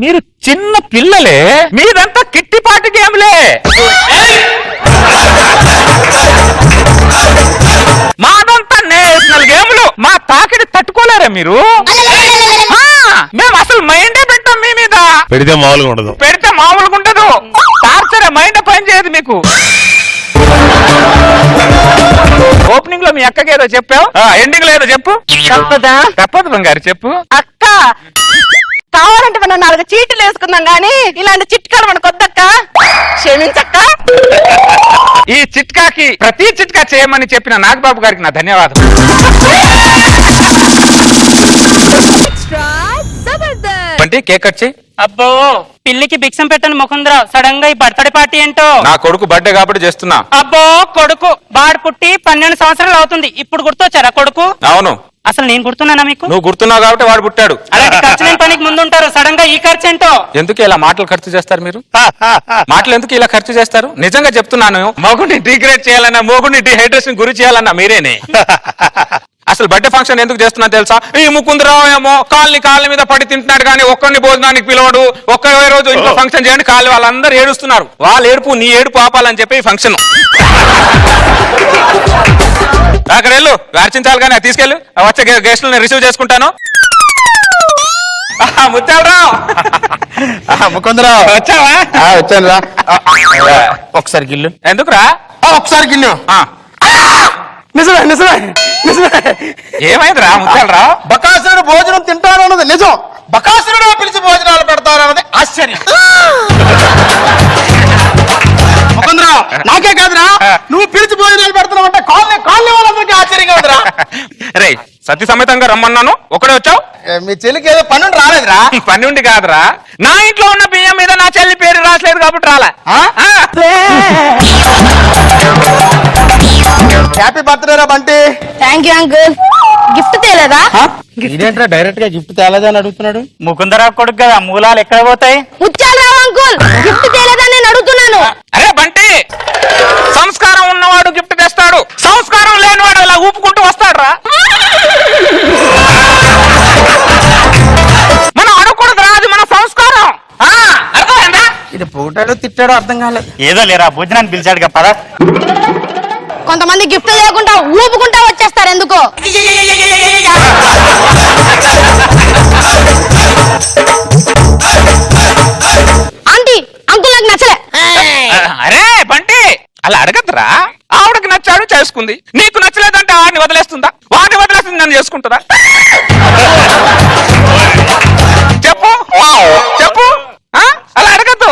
మీరు చిన్న పిల్లలే, మీదంతా కిట్టిపాటి గేమ్లే. మాదంతా నేషనల్ గేమ్లు. మా తాకిడి తట్టుకోలేరా మీరు? మేము అసలు మైండే పెట్టాం మీ మీద. పెడితే మామూలుగా ఉండదు, పెడితే మామూలుగా ఉండదు. టార్చర్ మైండ్ పని చేయదు మీకు. ఓపెనింగ్ లో మీ అక్కకి ఏదో చెప్పావు, ఎండింగ్ లో ఏదో చెప్పు. తప్పదా? తప్పదు బంగారు, చెప్పు. అక్క కావాలంటే మనం 4 చీట్లు వేసుకుందాం గానీ ఇలాంటి చిట్కాలు మనకు వద్దక్క, క్షమించక్క. ఈ చిట్కాకి ప్రతి చిట్కా చేయమని చెప్పిన నాగబాబు గారికి నా ధన్యవాదాలు. కేక్ కట్ చేయి. అబ్బో పిల్లికి భిక్షం పెట్టని ముకుందరా, సడన్ గా ఈ బర్త్డే పార్టీ ఏంటో? నా కొడుకు బర్త్డే కాబట్టి చేస్తున్నా. అబ్బో కొడుకు బాడు పుట్టి 12 సంవత్సరాలు అవుతుంది, ఇప్పుడు గుర్తొచ్చారా కొడుకు? అవును. అసలు నేను గుర్తున్నానా మీకు? నువ్వు గుర్తున్నావు కాబట్టి వాడు పుట్టాడు. అలాంటి ఖర్చు లేని పనికి ముందుంటారు, సడన్ గా ఈ ఖర్చు ఏంటో? ఎందుకు ఇలా మాటలు ఖర్చు చేస్తారు మీరు? మాటలు ఎందుకు ఇలా ఖర్చు చేస్తారు? నిజంగా చెప్తున్నాను, మొగుడిని డిగ్రేడ్ చేయాలన్నా, మొగుడిని డిహైడ్రేషన్ గురి చేయాలన్నా మీరేనే. అసలు బర్త్డే ఫంక్షన్ ఎందుకు చేస్తున్నా తెలుసా? ఈ ముకుందరావు ఏమో కాళ్ళ మీద పడి తింటున్నాడు కానీ ఒక్కరిని భోజనానికి పిలవడు. ఒక్క రోజు ఇంట్లో ఫంక్షన్ చేయండి కాళ్ళు వాళ్ళందరూ ఏడుస్తున్నారు. వాళ్ళ ఏడుపు నీ ఏడుపు ఆపాలని చెప్పి ఈ ఫంక్షన్. అక్కడ వెళ్ళు అర్చించాలి కానీ తీసుకెళ్ళు వచ్చే గెస్టులు నేను రిసీవ్ చేసుకుంటాను. ముత్యాలరావు ముకుందరావు వచ్చావా? వచ్చాను రా. ఒకసారి గిల్లు. ఎందుకురా? ఒకసారి గిల్లు. నిజమే నిజమే నిజమే. ఏమైందిరా ముత్యాలరావు? బకాసురుడు భోజనం తింటాను అన్నది నిజం. బకాసురుడు పిలిచి భోజనాలు పెడతారు అన్నది ఆశ్చర్యం. ముకుందరావు నాకే కాదురా, నువ్వు పిలిచి భోజనాలు పెడతావు అంటే కాలనీ వాళ్ళందరికీ ఆశ్చర్యంగా ఉందిరా. రే సత్య సమేతంగా రమ్మన్నాను ఒకడే వచ్చావు. మీ చెల్లికి ఏదో పని ఉండి రాలేదురా. పని ఉండి కాదురా, నా ఇంట్లో ఉన్న బియ్యం మీద నా చెల్లి పేరు రాసలేదు కాబట్టి రాలా. హ్యాపీ బర్త్డే రా Bunty. Thank you uncle. Gift తేలేదా? ఇదేంట్రా డైరెక్ట్ గా గిఫ్ట్ తేలేదని అడుగుతున్నాడు. ముకుందరావు కొడుకు కదా, మూలాలు ఎక్కడ పోతాయి? ముత్యాలరావు అంకుల్ గిఫ్ట్ తేలేదా నేను అడుగుతున్నాను. అరే బంటి, సంస్కారం ఉన్నవాడు గిఫ్ట్ తెస్తాడు, సంస్కారం లేనివాడు ఇలా ఊపుకుంటూ వస్తాడు రా. మనం అడగకూడదు రా, అది మన సంస్కారం. అర్థమైందా? ఇది పోటాడో తిట్టాడో అర్థం కాలేదు. ఏదో లేరా భోజనాన్ని పిలిచాడు కదా పద. కొంతమంది గిఫ్ట్ లేకుండా ఊపుకుంటా వచ్చేస్తారు ఎందుకో. ఆంటీ అంకుల్ నాకు నచ్చలే. అరే బంటి అలా అడగద్దురా. ఆవిడకి నచ్చాడు చేసుకుంది, నీకు నచ్చలేదంటే వాడిని వదిలేస్తుందా? వాడిని వదిలేస్తుంది నన్ను చేసుకుంటుందా? చెప్పు చెప్పు. అలా అడగద్దు.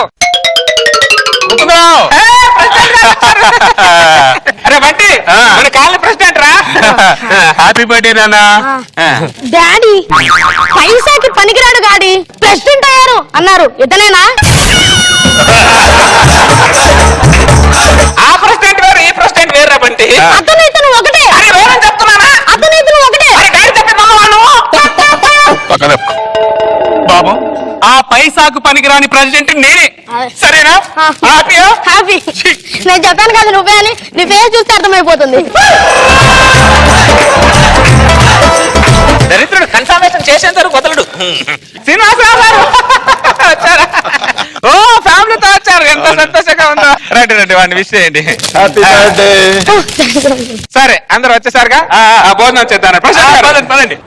అరే బంటి మన కాలనీ ప్రెసిడెంట్ రా. హ్యాపీ బర్త్డే నాన్న. డాడీ పైసాకి పనికిరాడు గాడి ప్రెసిడెంట్ అయ్యారు అన్నారు, ఇతనేనా? ఆ ప్రెసిడెంట్ వేరు, ఈ ప్రెసిడెంట్ వేరు రా బంటి. అతను ఇతను ఒకటే. అరే వేరని చెప్తున్నానా? అతను ఇతను ఒకటే. డాడీ చెప్పింది బాబు, ఆ పైసాకు పనికిరాని ప్రెసిడెంట్ నేనే, సరేనా? హ్యాపీయా? హ్యాపీ. నేను చెప్పాను కదా నువ్వే అని, నీ ఫేస్ చూస్తే అర్థమైపోతుంది. దరిద్రుడు కన్ఫర్మేషన్ చేసేందుకు వదలడు. శ్రీనివాసరావు గారు వచ్చారా? ఓ ఫ్యామిలీతో వచ్చారు, ఎంత సంతోషంగా ఉందో. రండి రండి, వాడిని విష్ చేయండి. Happy birthday. సరే అందరూ వచ్చేసారుగా, భోజనం చేద్దాం. పదండి పదండి.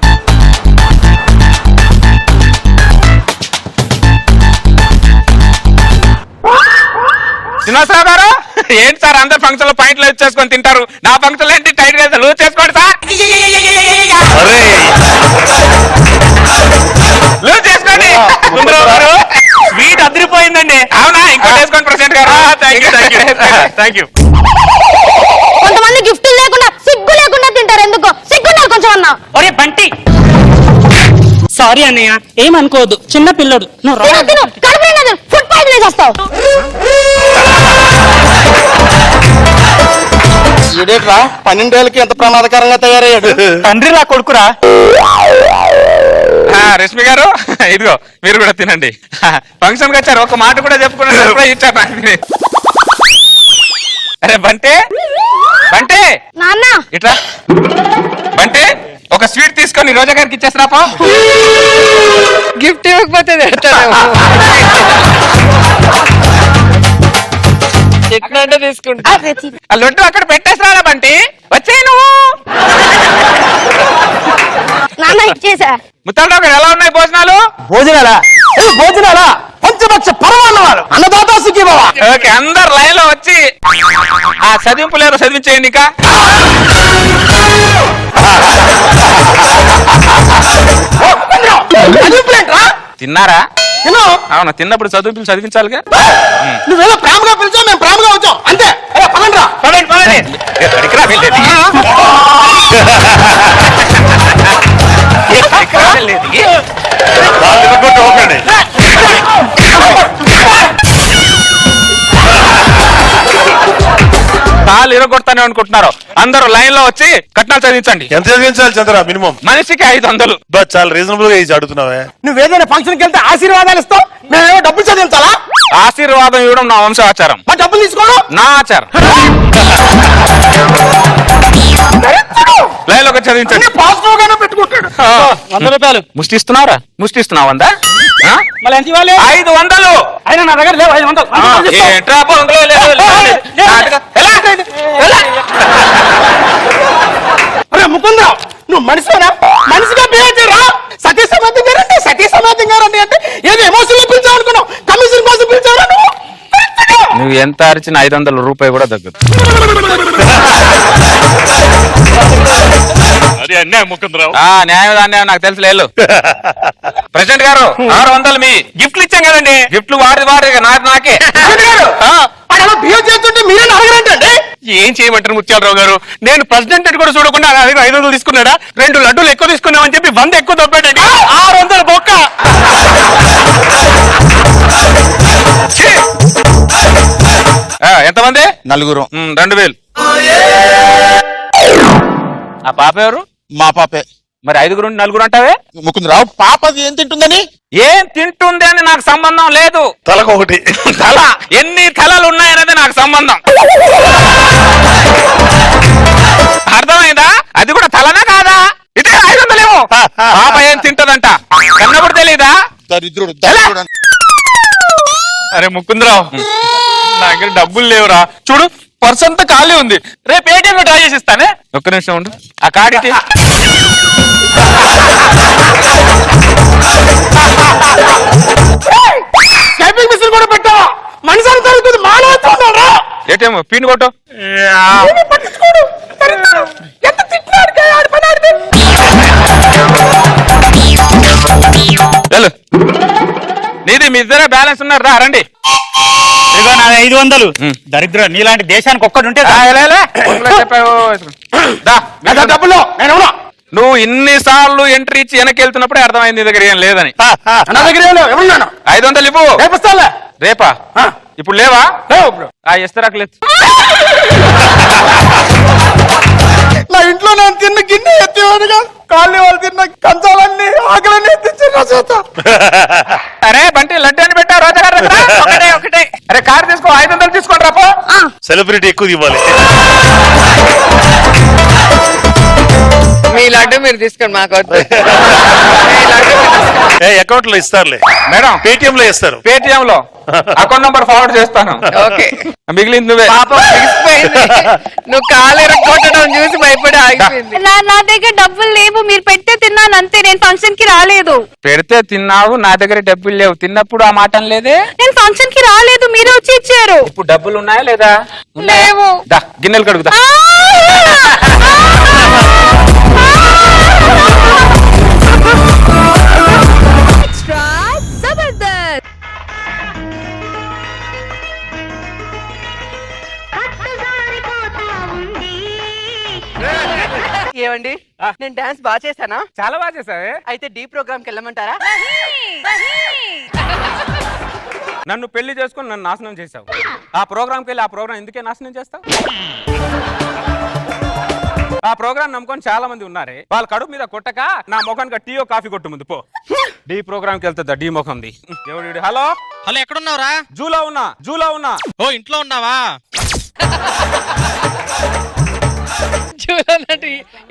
శ్రీనివాసరావు గారు ఏంటి సార్ అందరు ఫంక్షన్ లో పాయింట్లు చేసుకొని తింటారు, నా ఫంక్షన్ ఏంటి టైట్ గా లూజ్ చేసుకోండి సార్. లూజ్ చేసుకోండి. సుందరరావు గారు స్వీట్ అదిరిపోయిందండి. అవునా? ఇంకోటి వేసుకోండి ప్రెసిడెంట్ గారు. Thank you. కొంతమంది గిఫ్ట్ లేకుండా సిగ్గు లేకుండా తింటారు ఎందుకో. సిగ్గున్నారు కొంచెం అన్నా. ఒరే బంటి సారీ అన్నయ్య, ఏమనుకోవద్దు, చిన్న పిల్లడు. నువ్వు రా. తిను కడుపు నిండా ఫుడ్ పాయిజన్ చేస్తావు. ఇదేట్రా 12 ఏళ్ళకి ఎంత ప్రమాదకరంగా తయారయ్యాడు. తండ్రి రా కొడుకురా. రష్మి గారు ఇదిగో మీరు కూడా తినండి. ఫంక్షన్ కి వచ్చారు, ఒక మాట కూడా చెప్పుకున్నారు ఇచ్చారు. అరే బంటే బంటే నాన్న ఇట్లా బంటే ఒక స్వీట్ తీసుకొని రోజా గారికి ఇచ్చేసిరాపో. గిఫ్ట్ ఇవ్వకపోతే ఎట్లంటే తీసుకుంటా. ఆ లొడ్డు అక్కడ పెట్టేసిరా బంటి, వచ్చేయి నువ్వు. నాన్న ఇచ్చేసా. ముత్తాలరావు గారు ఎలా ఉన్నాయి భోజనాలు? భోజనాలా పంచపక్ష పరమాన్నవాడు అన్నదాత సుఖీ బాబా. ఓకే అందరు లైన్ లో వచ్చి ఆ చదివింపు లేరు చదివించేయండి. ఇంకా తిన్నారా? అవును, తిన్నప్పుడు చదువులు చదివించాలిగా. నువ్వేదో ప్రేమగా పిలిచావు, మేము ప్రేమగా వచ్చాం అంతే. పదండి పదండి పదండి. ఎక్కడికి రా వెళ్ళేది? ఎక్కడికి రా వెళ్ళేది? కాలు ఇరగొడతానే అనుకుంటున్నారు. అందరూ లైన్ లో వచ్చి కట్నాలు చదివించండి. ఎంత చదివించాలి చంద్ర? మినిమం మనిషికి 500. చాలా రీజనబుల్ గా ఇచ్చి అడుగుతున్నావే. నువ్వేదైనా ఫంక్షన్ కి వెళ్తే ఆశీర్వాదాలు ఇస్తావు, మేమేమో డబ్బులు చదివించాలా? ఆశీర్వాదం ఇవ్వడం నా వంశాచారం, మా డబ్బులు తీసుకోవడం నా ఆచారం. లైన్ లోకి చదివించండి. పాజిటివ్ గానే పెట్టుకుంటాడు. 100 రూపాయలు. ముష్టి ఇస్తున్నారా? ముష్టి ఇస్తున్నావు అందా? మళ్ళీ ఎంత ఇవ్వాలి? 500. అయినా నా దగ్గర లేవు 500. ఏంట్రా బొంగులో లేదు, లేదు. ఎలా? ఎలా? అరే ముకుందరావు, నువ్వు మనిషినా? మనిషిగా బిహేవ్ చేయరా? సతీ సమాధి గారండి, సతీ సమాధి గారండి అంటే ఏదో ఎమోషనల్ పిలిచావు అనుకున్నావు, కమిషన్ కోసం పిలిచావురా నువ్వు? నువ్వు ఎంత అరిచిన 500 రూపాయలు కూడా తగ్గదు. అది అన్యాయం ముకుందరావు. న్యాయం అన్యాయం నాకు తెలుసు లేదు. ప్రెసిడెంట్ గారు 600 మీ గిఫ్ట్లు ఇచ్చాం కదండి. గిఫ్ట్లు వాడి నాకే. అలా బిహేవ్ చేస్తుంటే మీరేనా అడగరంటండి? ఏం చేయమంటారు ముత్యాలరావు గారు? నేను ప్రెసిడెంట్ అని కూడా చూడకుండా నా దగ్గర 500 తీసుకున్నాడా? 2 లడ్డూలు ఎక్కువ తీసుకున్నామని చెప్పి 100 ఎక్కువ తప్పాడండి. 600 బొక్క. ఎంతమంది? 4. 2000. ఆ పాప ఎవరు? మా పాపే. మరి 5 4 అంటావే? ముకుందరావు, పాపది ఏం తింటుందని? ఏం తింటుంది అని నాకు సంబంధం లేదు. తలకొకటి. తల ఎన్ని తలలు ఉన్నాయనేది నాకు సంబంధం. అర్థమైందా? అది కూడా తలనా కాదా? ఇదే 500 ఏమో. పాప ఏం తింటదంట కన్నప్పుడు తెలీదా? దరిద్రుడు. అరే ముకుందరావు, నా దగ్గర డబ్బులు లేవురా. చూడు పర్స్ అంతా ఖాళీ ఉంది. రేపు ఏటీఎం లో డ్రా చేసి ఇస్తానే. ఒక్క నిమిషం ఉండు. ఆ కార్డు ఇటీ. స్కైపింగ్ మిషన్ కూడా పెట్టావా? మనిషి అంతా మానవతా ఏటీఎం పిన్ కొట్టు. పట్టించుకోడు. ఎంత తిట్టినాడు ఆడి పని ఆడితే. వెళ్ళు. నీది మీ ఇద్దరే బ్యాలెన్స్ ఉన్నారు. రా రండి. ఇదిగో నాది 500. దరిద్ర నీలాంటి దేశానికి ఒక్కటి ఉంటే డబ్బులు నేను నువ్వు ఇన్నిసార్లు ఎంట్రీ ఇచ్చి వెనక్కి వెళ్తున్నప్పుడే అర్థమైంది నీ దగ్గర ఏం లేదని. నా దగ్గర ఎవరున్నాను? 500 ఇవ్వు. రేపిస్తాలే. రేపా? ఇప్పుడు లేవా? ఇస్తారాకు లేదు. నా ఇంట్లో నేను తిన్న గిన్నె ఎత్తివాడుగా కాళ్ళు వాళ్ళు తిన్న కంచాలన్నీ ఆకలన్నీ ఎత్తిచ్చారు నా చేత. అరే బంటి లడ్డు అని పెట్టా రోజా గారు దగ్గర? ఒకటే. అరే కారు తీసుకో. 500 తీసుకోండి రాపో. సెలబ్రిటీ ఎక్కువ ఇవ్వాలి. మీ లడ్డు మీరు తీసుకోండి, మాకు అకౌంట్ లో ఇస్తారులే మేడం. పేటిఎం లో ఇస్తారు. పేటిఎం లో అకౌంట్ నంబర్ ఫార్వర్డ్ చేస్తాను. ఓకే. మిగిలింది నువ్వే. నువ్వు కాలు కొట్టడం చూసి భయపడి ఆగిపోయింది. నా దగ్గర డబ్బులు లేవు, మీరు పెడితే తిన్నాను అంతే. నేను ఫంక్షన్ కి రాలేదు. పెడితే తిన్నావు, నా దగ్గర డబ్బులు లేవు. తిన్నప్పుడు ఆ మాట లేదే. నేను ఫంక్షన్ కి రాలేదు, మీరే వచ్చి ఇచ్చారు. ఇప్పుడు డబ్బులు ఉన్నాయా లేదా? లేవు. దా గిన్నెలు కడుగుదా. ఏమండి, నేను డాన్స్ బాగా చేశానా? చాలా బాగా చేసావే. అయితే డి ప్రోగ్రామ్ కి వెళ్ళమంటారా? నన్ను పెళ్లి చేసుకుని నన్ను నాశనం చేసావు. ఆ ప్రోగ్రామ్కి వెళ్ళి ఆ ప్రోగ్రామ్ ఎందుకే నాశనం చేస్తావు? ఆ ప్రోగ్రామ్ నమ్ముకొని చాలా మంది ఉన్నారే. వాళ్ళ కడుపు మీద కొట్టక నా ముఖానికి టీయో కాఫీ కొట్టు ముందు పో. డి ప్రోగ్రామ్ కి వెళ్తుందా డి ముఖంది. ఎవడు? హలో హలో, ఎక్కడున్నావురా? జూలో ఉన్నా. ఓ ఇంట్లో ఉన్నావా?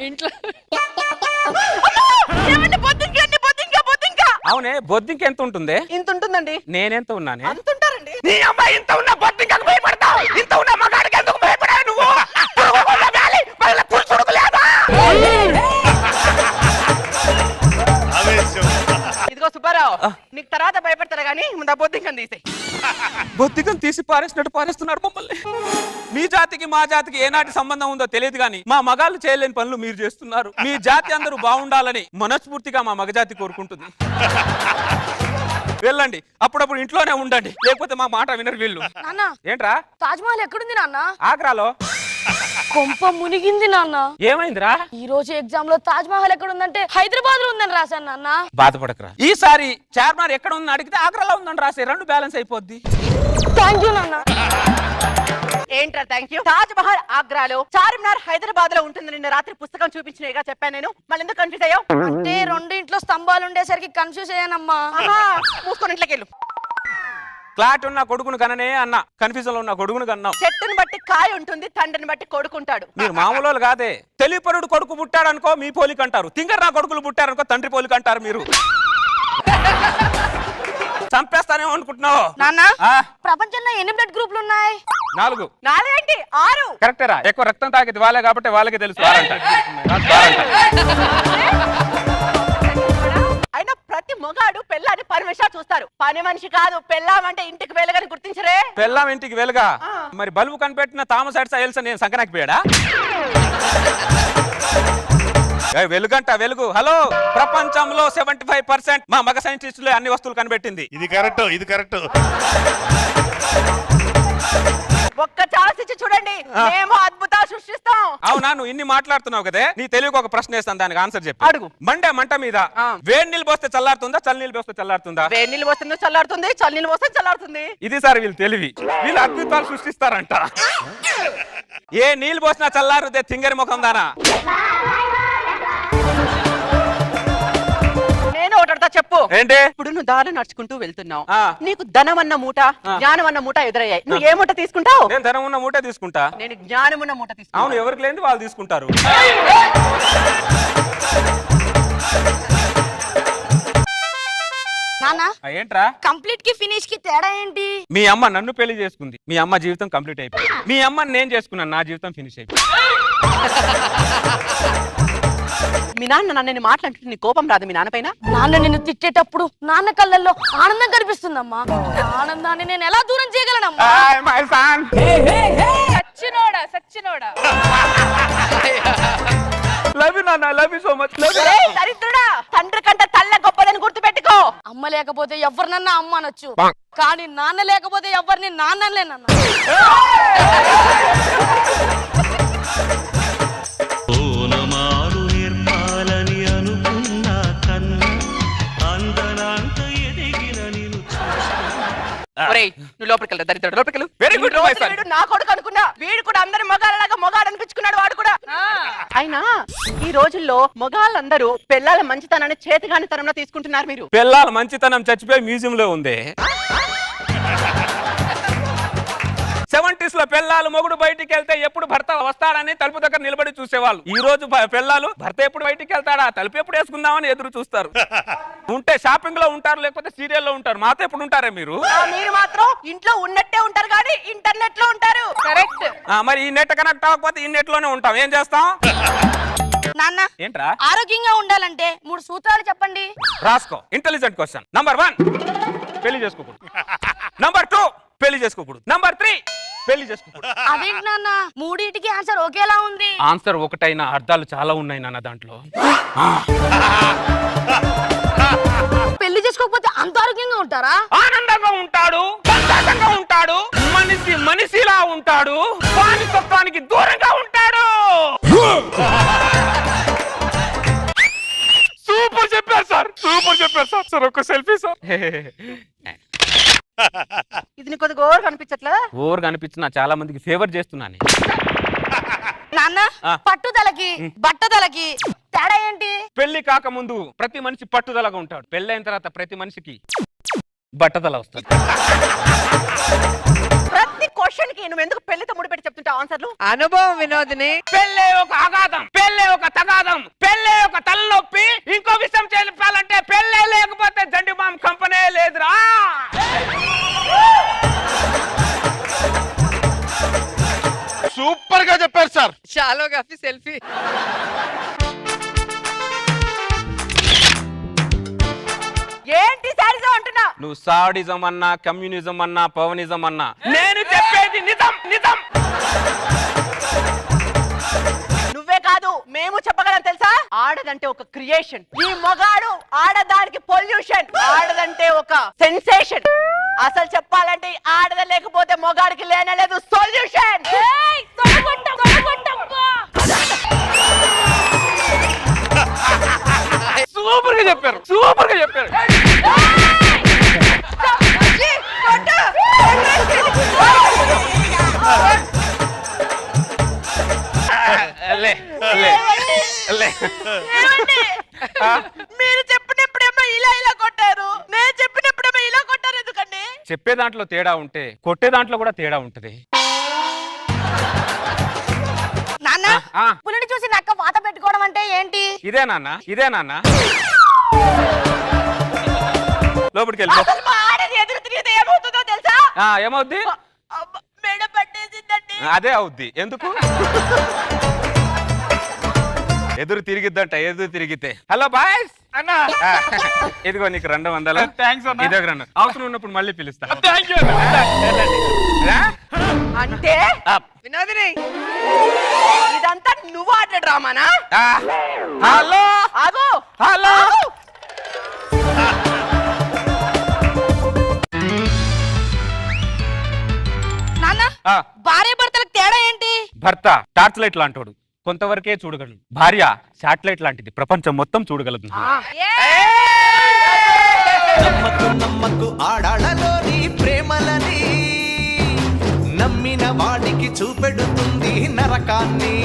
ఇంట్లో అవునే, బొద్దింక ఎంత ఉంటుంది? ఇంత ఉంటుందండి. నేనెంత ఉన్నానే? అంత ఉంటారండి. నీ అమ్మాయి ఇంత ఉన్న బొత్తింకకు భయపడతావు. ఇంత ఉన్న మగాడికి ఎందుకు భయపడావు నువ్వు? ఇదిగో సుబ్బారావు, నీకు తర్వాత భయపడతారా గానీ ముందు బొద్దింకం తీసే. బొద్దికం తీసి పారేసినట్టు పారేస్తున్నారు మమ్మల్ని. మీ జాతికి మా జాతికి ఏనాటి సంబంధం ఉందో తెలియదు గాని మా మగాళ్ళు చేయలేని పనులు మీరు చేస్తున్నారు. మీ జాతి అందరూ బాగుండాలని మనస్ఫూర్తిగా మా మగజాతి కోరుకుంటుంది. వెళ్ళండి, అప్పుడప్పుడు ఇంట్లోనే ఉండండి, లేకపోతే మా మాట వినరు వీళ్ళు. నాన్న, ఏంట్రా? తాజ్ మహల్ ఎక్కడుంది నాన్న? ఆగ్రాలో. కొంప మునిగింది నాన్న. ఏమైందిరా? ఈ రోజు ఎగ్జామ్ లో తాజ్ మహల్ ఎక్కడ ఉందంటే హైదరాబాద్ లో ఉందని రాశాను నాన్న. బాధపడకరా. ఈసారి చార్మినార్ ఎక్కడ ఉందని అడిగితే ఆగ్రాలో ఉందని రాసే. 2 బ్యాలెన్స్ అయిపోద్ది. థ్యాంక్ యూ నాన్న. ఏంట్రా థ్యాంక్ యూ? తాజ్ మహల్ ఆగ్రాలో, చార్మినార్ హైదరాబాద్ లో ఉంటుంది. నిన్న రాత్రి పుస్తకం చూపించినగా చెప్పాను నేను. మళ్ళీ ఎందుకు కన్ఫ్యూజ్ అయ్యావు? అంటే 2 ఇంట్లో స్తంభాలు ఉండేసరికి కన్ఫ్యూజ్ అయ్యానమ్మా. మూసుకొని ఇంట్లోకి వెళ్ళు. క్లాట్ ఉన్న కొడుకును కననే అన్న, కన్ఫ్యూజన్ లో ఉన్న కొడుకును కన్నాం. చెట్టుని బట్టి కాయ ఉంటుంది, తండ్రిని బట్టి కొడుకుంటాడు. మీరు మామూలు కాదే. తెలియపరుడు కొడుకు పుట్టాడనుకో మీ పోలిక అంటారు, తింగర్ నా కొడుకులు పుట్టారనుకో తండ్రి పోలిక అంటారు. మీరు చంపేస్తానేమో అనుకుంటున్నావు. నాన్న ప్రపంచంలో ఎన్ని బ్లడ్ గ్రూపులు ఉన్నాయి? 4. 4 ఏంటి 6? కరెక్టేరా. ఎక్కువ రక్తం తాగేది వాళ్ళే కాబట్టి వాళ్ళకి తెలుసు. అయినా ప్రతి మొగాడు పెళ్ళాన్ని పరమేశా చూస్తారు. పని మనిషి కాదు. పెళ్ళామంటే ఇంటికి వెలుగని గుర్తించరే. పెళ్ళాం ఇంటికి వెలుగా? మరి బల్బు కనిపెట్టిన థామస్ ఎడిసన్ ఎల్సన్ నేను సంకనాకి పోయాడా? వెలుగంట వెలుగు. హలో, ప్రపంచంలో 75% మా మగ సైంటిస్టులే అన్ని వస్తువులు కనిపెట్టింది. ఇది కరెక్ట్, ఇది కరెక్ట్. ఒక్క ఛాన్స్ ఇచ్చి చూడండి, మేము అద్భుతాలు సృష్టిస్తాం. అవునా? నువ్వు ఇన్ని మాట్లాడుతున్నావు కదే, నీ తెలియక ఒక ప్రశ్న వేస్తాను, దానికి ఆన్సర్ చెప్పి. అడుగు. మంట మీద వేడి నీళ్ళు పోస్తే చల్లారుతుందా, చల్ల నీళ్ళు పోస్తే చల్లారుతుందా? వేడి నీళ్ళు పోస్తుంది చల్లారుతుంది, చల్ల నీళ్ళు పోస్తే చల్లారుతుంది. ఇది సార్ వీళ్ళు తెలివి. వీళ్ళు అద్భుతాలు సృష్టిస్తారంట. ఏ నీళ్ళు పోసినా చల్లారుదే తింగరి ముఖం దానా. నేను ఒకటడతా చెప్పు. ఏంటి? ఇప్పుడు నువ్వు దారి నడుచుకుంటూ వెళ్తున్నావు, నీకు ధనం అన్న మూట, జ్ఞానం అన్న మూట ఎదురయ్యాయి. నువ్వు ఏ మూట తీసుకుంటావు? నేను ధనం ఉన్న మూటే తీసుకుంటా. నేను జ్ఞానం ఉన్న మూట తీసుకుంటా. అవును, ఎవరికి లేని వాళ్ళు తీసుకుంటారు. నాన్న ఏంట్రా? కంప్లీట్ కి ఫినిష్ కి తేడా ఏంటి? మీ అమ్మ నన్ను పెళ్లి చేసుకుంది, మీ అమ్మ జీవితం కంప్లీట్ అయిపోయింది. మీ అమ్మని నేను చేసుకున్నాను, నా జీవితం ఫినిష్ అయిపోయింది. మీ నాన్న నన్ను మాట్లాడుతుంటే నీ కోపం రాదు మీ నాన్న పైన? నాన్న నిన్ను తిట్టేటప్పుడు నాన్న కళ్ళల్లో ఆనందం కనిపిస్తుందమ్మా. ఆనందాన్ని నేను ఎలా దూరం చేయగలనమ్మా? సచ్చినోడా లవ్ యు నాన్న, లవ్ యు సో మచ్. దరిద్రుడా, తండ్రి కంటే తల్ల గొప్పదని గుర్తు పెట్టుకో. అమ్మ లేకపోతే ఎవరినన్నా అమ్మ అనొచ్చు, కానీ నాన్న లేకపోతే ఎవరిని నాన్నలేనన్నా. నువ్వు లోపలికి వెళ్తా దరిద్రుడు, లోపలికి వెళ్ళు. Very good. వీడు నా కొడుకు అనుకున్నా, వీడు కూడా అందరి మొగాళ్ళలాగా మొగాడు అనిపించుకున్నాడు వాడు కూడా. అయినా ఈ రోజుల్లో మొగాళ్ళందరూ పిల్లల మంచితనాన్ని చేతిగాని తరంలో తీసుకుంటున్నారు. మీరు పిల్లల మంచితనం చచ్చిపోయి మ్యూజియం లో ఉంది. 70s లో పిల్లలు మొగుడు బయటికి వెళ్తే ఎప్పుడు భర్త వస్తాడని తలుపు దగ్గర నిలబడి చూసేవాళ్ళు. ఈ రోజు పిల్లలు భర్త ఎప్పుడు బయటికి వెళ్తాడా, తలుపు ఎప్పుడు వేసుకుందామని ఎదురు చూస్తారు. ఉంటే షాపింగ్ లో ఉంటారు, లేకపోతే సీరియల్ లో ఉంటారు. మాతో ఎప్పుడు ఉంటారే మీరు? మీరు మాత్రం ఇంట్లో ఉన్నట్టే ఉంటారు కానీ ఇంటర్నెట్ లో ఉంటారు. కరెక్ట్. మరి ఈ నెట్ కనెక్ట్ అవ్వకపోతే ఈ నెట్ లోనే ఉంటాం. ఏం చేస్తాం? నాన్న ఏంట్రా? ఆరోగ్యంగా ఉండాలంటే 3 సూత్రాలు చెప్పండి. రాసుకో. Intelligent question. నంబర్ 1 పెళ్లి చేసుకోకూడదు. నంబర్ 2 పెళ్లి చేసుకోకూడదు. నంబర్ 3 పెళ్లి చేసుకోకూడదు. అదేంటి నాన్న, మూడింటికి ఆన్సర్ ఒకేలా ఉంది? ఆన్సర్ ఒకటైనా అర్థాలు చాలా ఉన్నాయి నాన్న దాంట్లో. పెళ్లి చేసుకోకపోతే అంత ఆరోగ్యంగా ఉంటారా? ఆనందంగా ఉంటాడు, సంతోషంగా ఉంటాడు, మనిషిలా ఉంటాడు, వానితత్వానికి దూరంగా ఉంటాడు. సూపర్ చెప్పారు సార్, సూపర్ చెప్పారు సార్. సార్ ఒక సెల్ఫీ సార్. ఇది నీకు కొద్దిగా ఓవర్ కనిపించట్లా? ఓవర్ కనిపించిన చాలా మందికి ఫేవర్ చేస్తున్నాను. నాన్న పట్టుదలకి బట్టదలకి తేడా ఏంటి? పెళ్లి కాకముందు ప్రతి మనిషి పట్టుదలగా ఉంటాడు, పెళ్ళైన తర్వాత ప్రతి మనిషికి బట్టదల వస్తుంది. ప్రతి క్వశ్చన్ కి నువ్వు ఎందుకు పెళ్లితో ముడిపెట్టి చెప్తుంటావు ఆన్సర్లు? అనుభవం వినోదిని. పెళ్ళే ఒక అగాధం, పెళ్ళే ఒక తగాదం, పెళ్ళే ఒక తలనొప్పి. ఇంకో విషయం చెప్పాలంటే పెళ్ళే లేకపోతే జండి మామ్ కంపెనీ లేదురా. సూపర్ గా చెప్పారు సార్. చాలో కాఫీ సెల్ఫీ. ఏంటి సాడిజం అంటున్నా? నువ్వు సాడిజం అన్నా, కమ్యూనిజం అన్నా, పవనిజం అన్నా, నేను చెప్పేది నిజం నిజం. నువ్వే కాదు మేము చెప్పగలం తెలుసా? ఆడదంటే ఒక క్రియేషన్. ఈ మగాడు ఆడదానికి పొల్యూషన్. ఆడదంటే ఒక సెన్సేషన్. అసలు చెప్పాలంటే ఆడద లేకపోతే మగాడికి లేనలేదు సొల్యూషన్. సూపర్ గా చెప్పారు, సూపర్ గా చెప్పారు. మీరు చెప్పినప్పుడేమో ఇలా ఇలా కొట్టారు, నేను చెప్పినప్పుడేమో ఇలా కొట్టారు. ఎందుకండి చెప్పే దాంట్లో తేడా ఉంటే కొట్టే దాంట్లో కూడా తేడా ఉంటది. నాన్న ఆ. పులిని చూసి నక్క వాత పెట్టుకోవడం అంటే ఏంటి? ఇదే నాన్న లోపలికి వెళ్ళిపో. అసలు మా ఆడది ఎదురు తిరిగితే ఏమవుతుందో తెలుసా? ఏమవుద్ది? అబ్బ, మెడ పట్టేసిందండి. అదే అవుద్ది. ఎందుకు? ఎదురు తిరిగితే. హలో బాయ్స్ అన్నా ఇదిగో నీకు 200. థ్యాంక్స్ అన్న. ఇదొక 2. అవసరం ఉన్నప్పుడు మళ్ళీ పిలుస్తా. థ్యాంక్ యూ అంటే వినోదిని, ఇదంతా నువ్వు ఆడిన డ్రామానా? హలో ఆగు. హలో నాన్న భార్య భర్తలకు తేడా ఏంటి? భర్త టార్చ్ లైట్ లాంటోడు, కొంతవరకే చూడగలడు. భార్య శాటిలైట్ లాంటిది, ప్రపంచం మొత్తం చూడగలదు. నమ్మకు ఆడాళ్ళలోని ప్రేమలని, నమ్మిన వాడికి చూపెడుతుంది నరకాన్ని.